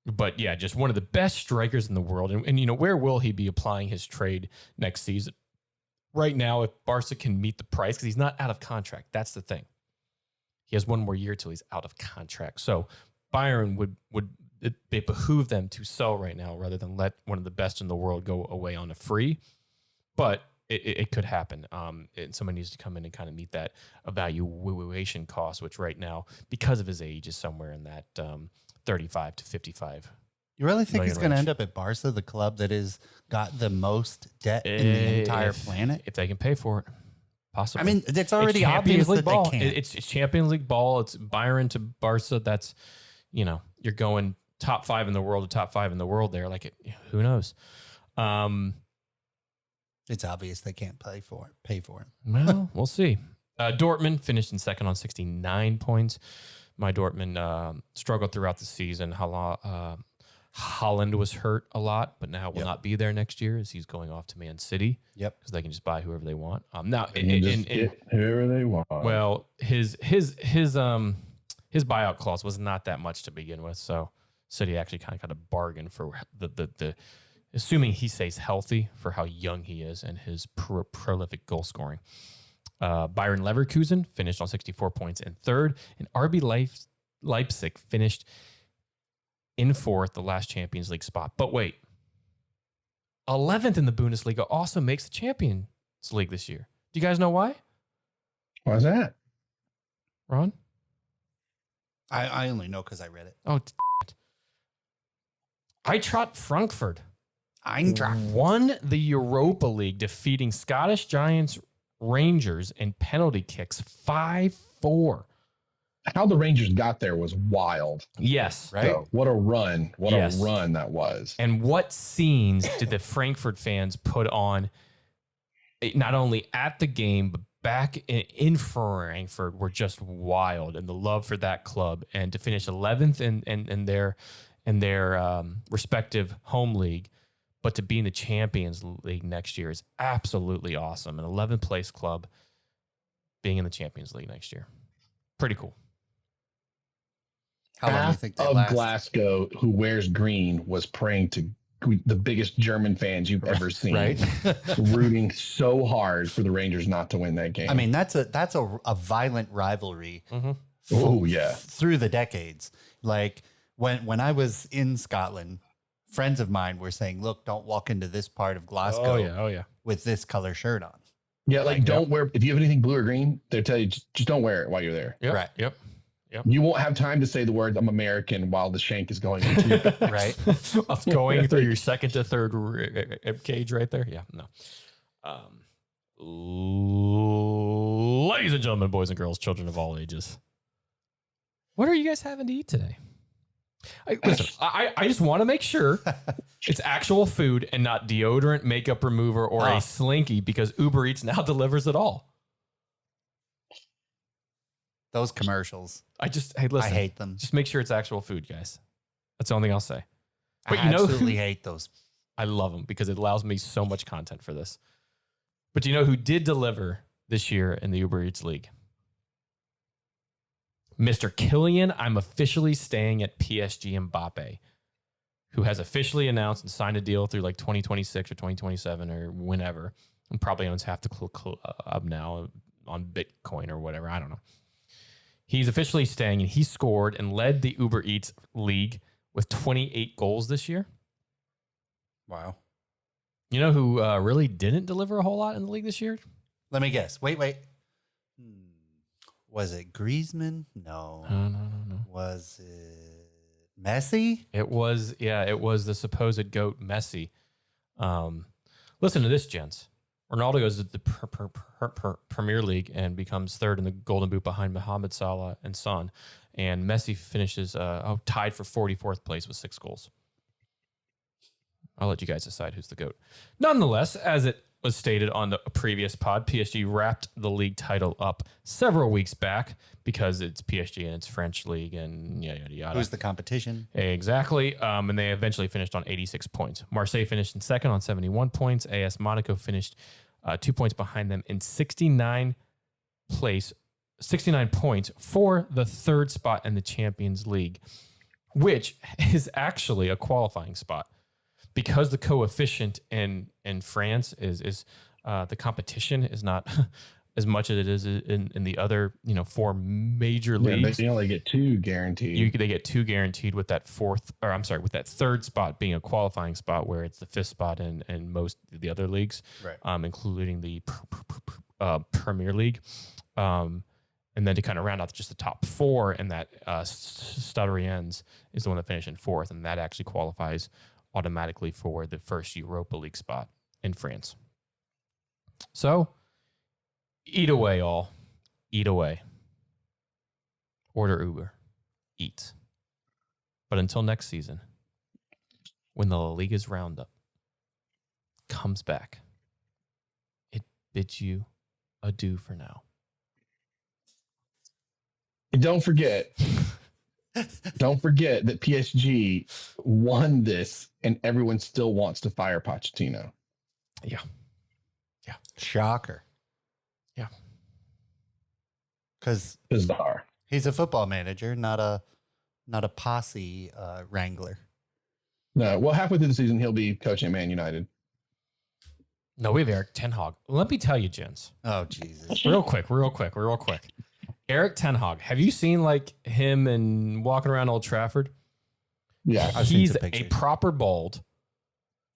But yeah, just one of the best strikers in the world. And where will he be applying his trade next season? Right now, if Barca can meet the price, because he's not out of contract. That's the thing. He has one more year till he's out of contract. So Bayern would it behoove them to sell right now rather than let one of the best in the world go away on a free. But it could happen. And someone needs to come in and kind of meet that evaluation cost, which right now, because of his age, is somewhere in that 35 to 55.
You really think he's going to end up at Barca, the club that has got the most debt in the entire planet?
If they can pay for it. Possibly.
I mean, it's already obvious that they can't.
It's Champions League ball. It's Bayern to Barca. That's, you're going top 5 in the world to top 5 in the world there. Like, who knows?
It's obvious they can't pay for it.
Well, we'll see. Dortmund finished in second on 69 points. My Dortmund struggled throughout the season. Holland was hurt a lot, but now will not be there next year as he's going off to Man City.
Yep,
because they can just buy whoever they want. Now,
get whoever they want.
Well, his buyout clause was not that much to begin with, so City actually kind of got a bargain for the assuming he stays healthy for how young he is and his prolific goal scoring. Bayern Leverkusen finished on 64 points in third, and RB Leipzig finished in fourth, the last Champions League spot. But wait, 11th in the Bundesliga also makes the Champions League this year. Do you guys know why?
Why is that?
Ron?
I only know because I read it.
Oh, Eintracht Frankfurt
Eintracht.
won the Europa League, defeating Scottish Giants Rangers in penalty kicks 5-4.
How the Rangers got there was wild.
Yes.
Right?
So, what a run. What
Yes.
a run that was.
And what scenes did the Frankfurt fans put on, not only at the game, but back in Frankfurt were just wild. And the love for that club. And to finish 11th in their respective home league, but to be in the Champions League next year is absolutely awesome. An 11th place club being in the Champions League next year. Pretty cool.
How long do you
Half
think they
of
last?
Glasgow who wears green was praying to the biggest German fans you've ever seen.
Right?
Rooting so hard for the Rangers not to win that game.
I mean, that's a violent rivalry.
Mm-hmm.
Oh, yeah.
Through the decades. Like when I was in Scotland, friends of mine were saying, look, don't walk into this part of Glasgow
Oh, yeah.
with this color shirt on.
Yeah, like don't wear, if you have anything blue or green, they'll tell you just don't wear it while you're there.
Yep.
Right.
Yep.
You won't have time to say the words, I'm American, while the shank is going into your back.
Right?
Of going through your second to third rib cage right there. Yeah, no. Ladies and gentlemen, boys and girls, children of all ages, what are you guys having to eat today? Listen, I just want to make sure it's actual food and not deodorant, makeup remover, or a Slinky, because Uber Eats now delivers it all.
Those commercials.
Hey, listen.
I hate them.
Just make sure it's actual food, guys. That's the only thing I'll say. But
I
you know
absolutely
who-
hate those.
I love them because it allows me so much content for this. But do you know who did deliver this year in the Uber Eats League? Mr. Killian, I'm officially staying at PSG Mbappe, who has officially announced and signed a deal through like 2026 or 2027 or whenever, and probably owns half the club now on Bitcoin or whatever. I don't know. He's officially staying, and he scored and led the Uber Eats League with 28 goals this year.
Wow.
You know who really didn't deliver a whole lot in the league this year?
Let me guess. Wait. Was it Griezmann? No.
No.
Was it Messi?
It was the supposed GOAT Messi. Listen to this, gents. Ronaldo goes to the Premier League and becomes third in the Golden Boot behind Mohamed Salah and Son. And Messi finishes tied for 44th place with 6 goals. I'll let you guys decide who's the GOAT. Nonetheless, as it was stated on the previous pod, PSG wrapped the league title up several weeks back because it's PSG and it's French league and yada, yada.
Who's the competition?
Exactly. And they eventually finished on 86 points. Marseille finished in second on 71 points. AS Monaco finished 2 points behind them in 69 points for the third spot in the Champions League, which is actually a qualifying spot. Because the coefficient in France is the competition is not as much as it is in the other 4 major leagues.
They only get 2 guaranteed.
They get 2 guaranteed with that with that third spot being a qualifying spot where it's the 5th spot in most of the other leagues,
right?
Including the Premier League. And then to kind of round out just the top 4 in that Stutteriens is the one that finished in 4th, and that actually qualifies automatically for the first Europa League spot in France. So, eat away, all. Eat away. Order Uber. Eat. But until next season, when the La Liga's roundup comes back, it bids you adieu for now.
And don't forget that PSG won this and everyone still wants to fire Pochettino.
Yeah.
Shocker.
Yeah.
Because
Bizarre.
he's a football manager, not a posse wrangler.
No, well, halfway through the season, he'll be coaching Man United.
No, we have Erik Ten Hag. Let me tell you, gents.
Oh, Jesus.
Real quick. Erik Ten Hag. Have you seen like him and walking around Old Trafford?
Yeah.
I've seen
He's
some
a
pictures.
proper bald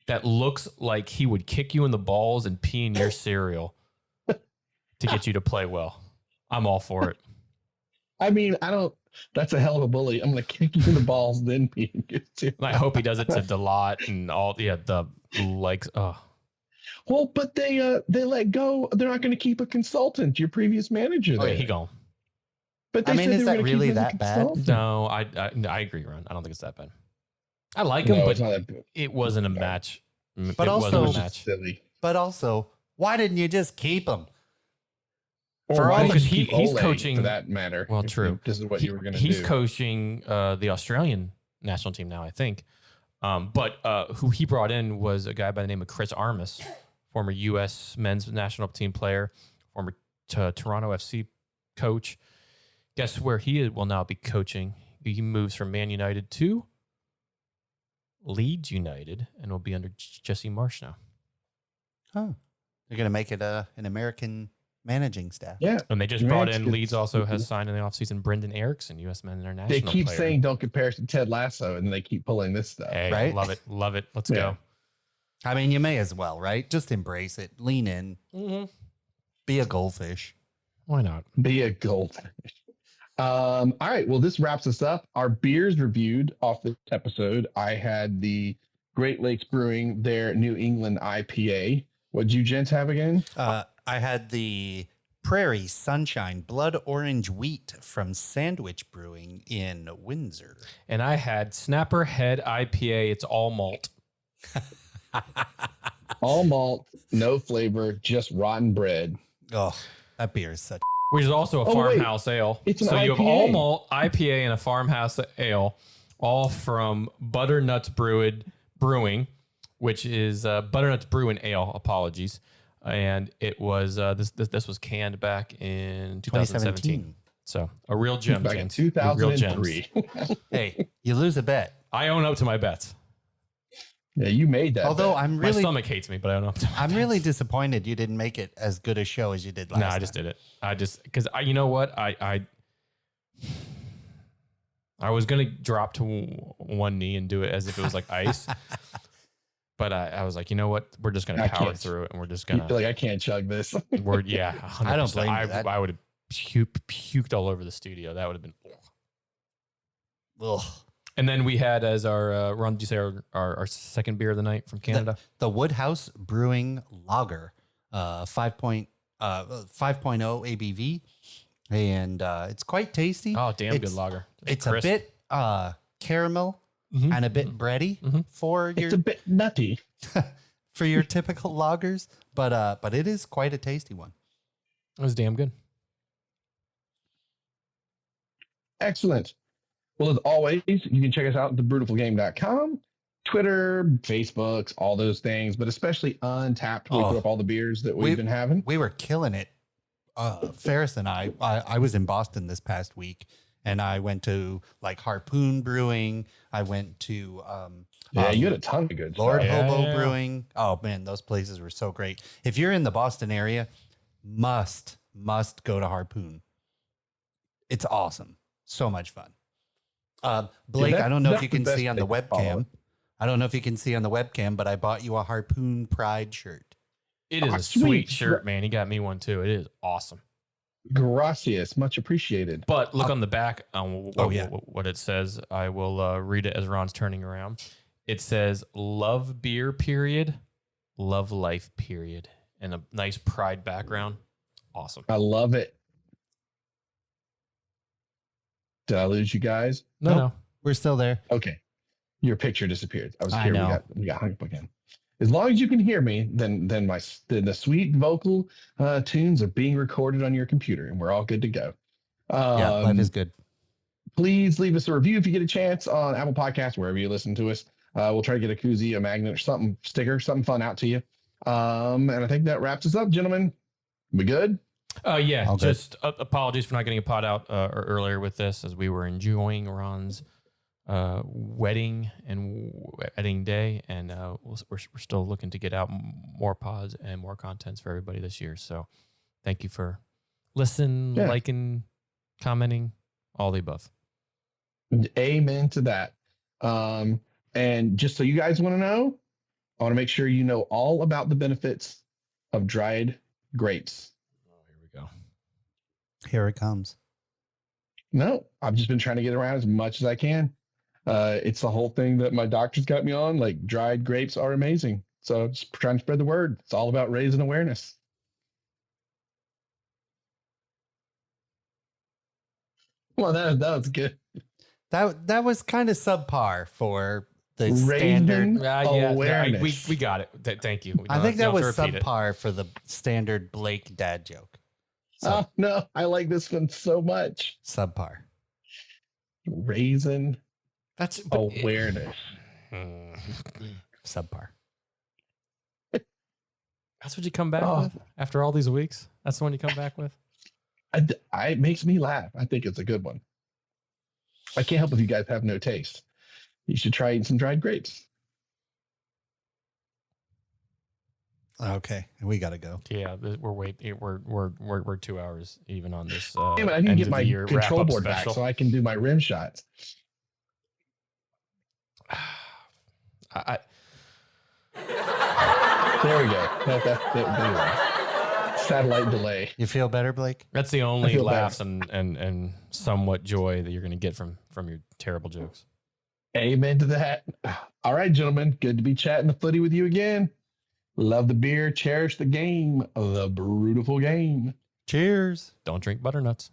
that looks like he would kick you in the balls and pee in your cereal to get you to play well. I'm all for it.
I mean, I don't That's a hell of a bully. I'm going to kick you in the balls, then be good too.
I hope he does it to Delot and all. Yeah, the legs. Oh,
Well, but they let go. They're not going to keep a consultant, your previous manager there.
yeah, he gone.
But they
I mean,
said
is
they were
that
gonna keep
really
him as a
that bad?
consultant.
No, I agree, Ron. I don't think it's that bad. I like him,
No,
but
it's not that bad.
it wasn't a match.
But
it
also-
wasn't
It's
a
just
match.
silly.
But also, why didn't you just keep him?
Or
For
why
all
didn't
the-
you keep
he's
Ole,
coaching-
for that matter.
Well,
if
true.
This is what you were going to
He's
do.
coaching the Australian national team now, I think. But who he brought in was a guy by the name of Chris Armas, former U.S. men's national team player, former Toronto FC coach. Guess where he will now be coaching? He moves from Man United to Leeds United and will be under Jesse Marsh now.
Oh, they're gonna make it an American managing staff.
Yeah.
And they just
Man,
brought
it's
in
good.
Leeds also has signed in the offseason Brendan Eriksen, U.S. men's international
They keep
player.
saying don't compare us to Ted Lasso, and they keep pulling this stuff.
Hey,
Right?
love it. Love it. Let's
Yeah.
go.
I mean, you may as well, right? Just embrace it, lean in,
Mm-hmm.
be a goldfish.
Why not?
Be a goldfish. All right. Well, this wraps us up. Our beers reviewed off this episode. I had the Great Lakes Brewing, their New England IPA. What'd you gents have again?
I had the Prairie Sunshine Blood Orange Wheat from Sandwich Brewing in Windsor.
And I had Snapper Head IPA. It's all malt.
All malt, no flavor, just rotten bread.
Oh, that beer is such.
Which is also a
Oh, wait.
farmhouse ale.
It's an
So you have
IPA.
all malt, IPA, and a farmhouse ale, all from Butternuts Brewing, which is Butternuts Brewing Ale. Apologies, and it was this was canned back in 2017. So a real gem,
Back in
James. A real gems.
2003.
Hey, you lose a bet.
I own up to my bets.
Yeah, you made that.
Although
bet.
I'm
My
really,
stomach hates me, but I own up to.
I'm really disappointed you didn't make it as good a show as you did last.
No, I just did it. Because you know what, I was gonna drop to one knee and do it as if it was like ice, but I was like, you know what, we're just gonna
I
power
can't.
through it, and we're just
You
gonna,
feel like I can't chug this.
100%.
I don't blame you. That-
I would have puked all over the studio. That would have been.
Ugh.
And then we had as our Ron, did you say our second beer of the night from Canada?
The Woodhouse Brewing Lager, 5.0 ABV, and it's quite tasty.
Oh, damn good
It's-
lager.
It's
crisp.
a bit caramel
Mhm.
and a bit bready
Mhm.
for your
It's a bit nutty.
for your typical lagers, but it is quite a tasty one.
It was damn good.
Excellent. Well, as always, you can check us out at thebrutalgame.com, Twitter, Facebooks, all those things, but especially Untapped, where we
Oh.
put up all the beers that we've been having.
We were killing it. Ferris and I was in Boston this past week, and I went to like Harpoon Brewing. I went to
Yeah, you had a ton of good
Lord
stuff.
Yeah.
Hobo Brewing. Oh man, those places were so great. If you're in the Boston area, must go to Harpoon. It's awesome. So much fun. Blake,
that-
I don't know if
that's
you
the
can
best
see on the
thing to follow
webcam.
it.
I don't know if you can see on the webcam, but I bought you a Harpoon Pride shirt.
It is
Oh,
a sweet
sweet.
shirt, man. He got me one too. It is awesome.
Gracias. Much appreciated.
But look on the back on
yeah.
what it says. I will read it as Ron's turning around. It says love beer period, love life period, and a nice pride background. Awesome.
I love it. Did I lose you guys?
No,
Nope.
no.
We're still there.
Okay. Your picture disappeared. I was
I
here.
know.
We got hung up again. As long as you can hear me, then the sweet vocal tunes are being recorded on your computer, and we're all good to go.
Yeah, life is good.
Please leave us a review if you get a chance on Apple Podcasts, wherever you listen to us. We'll try to get a koozie, a magnet, or something, sticker, something fun out to you. And I think that wraps us up, gentlemen. We good?
Yeah,
All good.
just apologies for not getting a pod out earlier with this, as we were enjoying Ron's wedding and wedding day, and we're still looking to get out more pods and more contents for everybody this year. So thank you for listening,
Yeah.
liking, commenting, all the above.
Amen to that. And just so you guys want to know, I want to make sure you know all about the benefits of dried grapes.
Oh, here we go.
Here it comes.
No, I've just been trying to get around as much as I can. It's the whole thing that my doctor's got me on. Like dried grapes are amazing. So just trying to spread the word. It's all about raising awareness. Well, that was good.
That was kind of subpar for the
Raising
standard.
awareness.
We got it. Thank you.
I think that was
repeat it.
subpar for the standard Blake dad joke.
Oh no, I like this one so much.
Subpar.
Raising
That's
awareness.
Subpar.
That's what you come back
Oh.
with after all these weeks. That's the one you come back with.
It makes me laugh. I think it's a good one. I can't help if you guys have no taste. You should try eating some dried grapes.
Okay, we gotta go.
Yeah, we're 2 hours even on this.
Damn it, I need to
end
get
of
my
the year
control
wrap-up
board
special.
back so I can do my rim shots. There we go. There we go. Satellite delay.
You feel better, Blake?
That's the
I
only
feel
laughs and somewhat joy that you're going to get from your terrible jokes.
Amen to that. All right, gentlemen. Good to be chatting the footy with you again. Love the beer. Cherish the game. The brutal game.
Cheers.
Don't drink butternuts.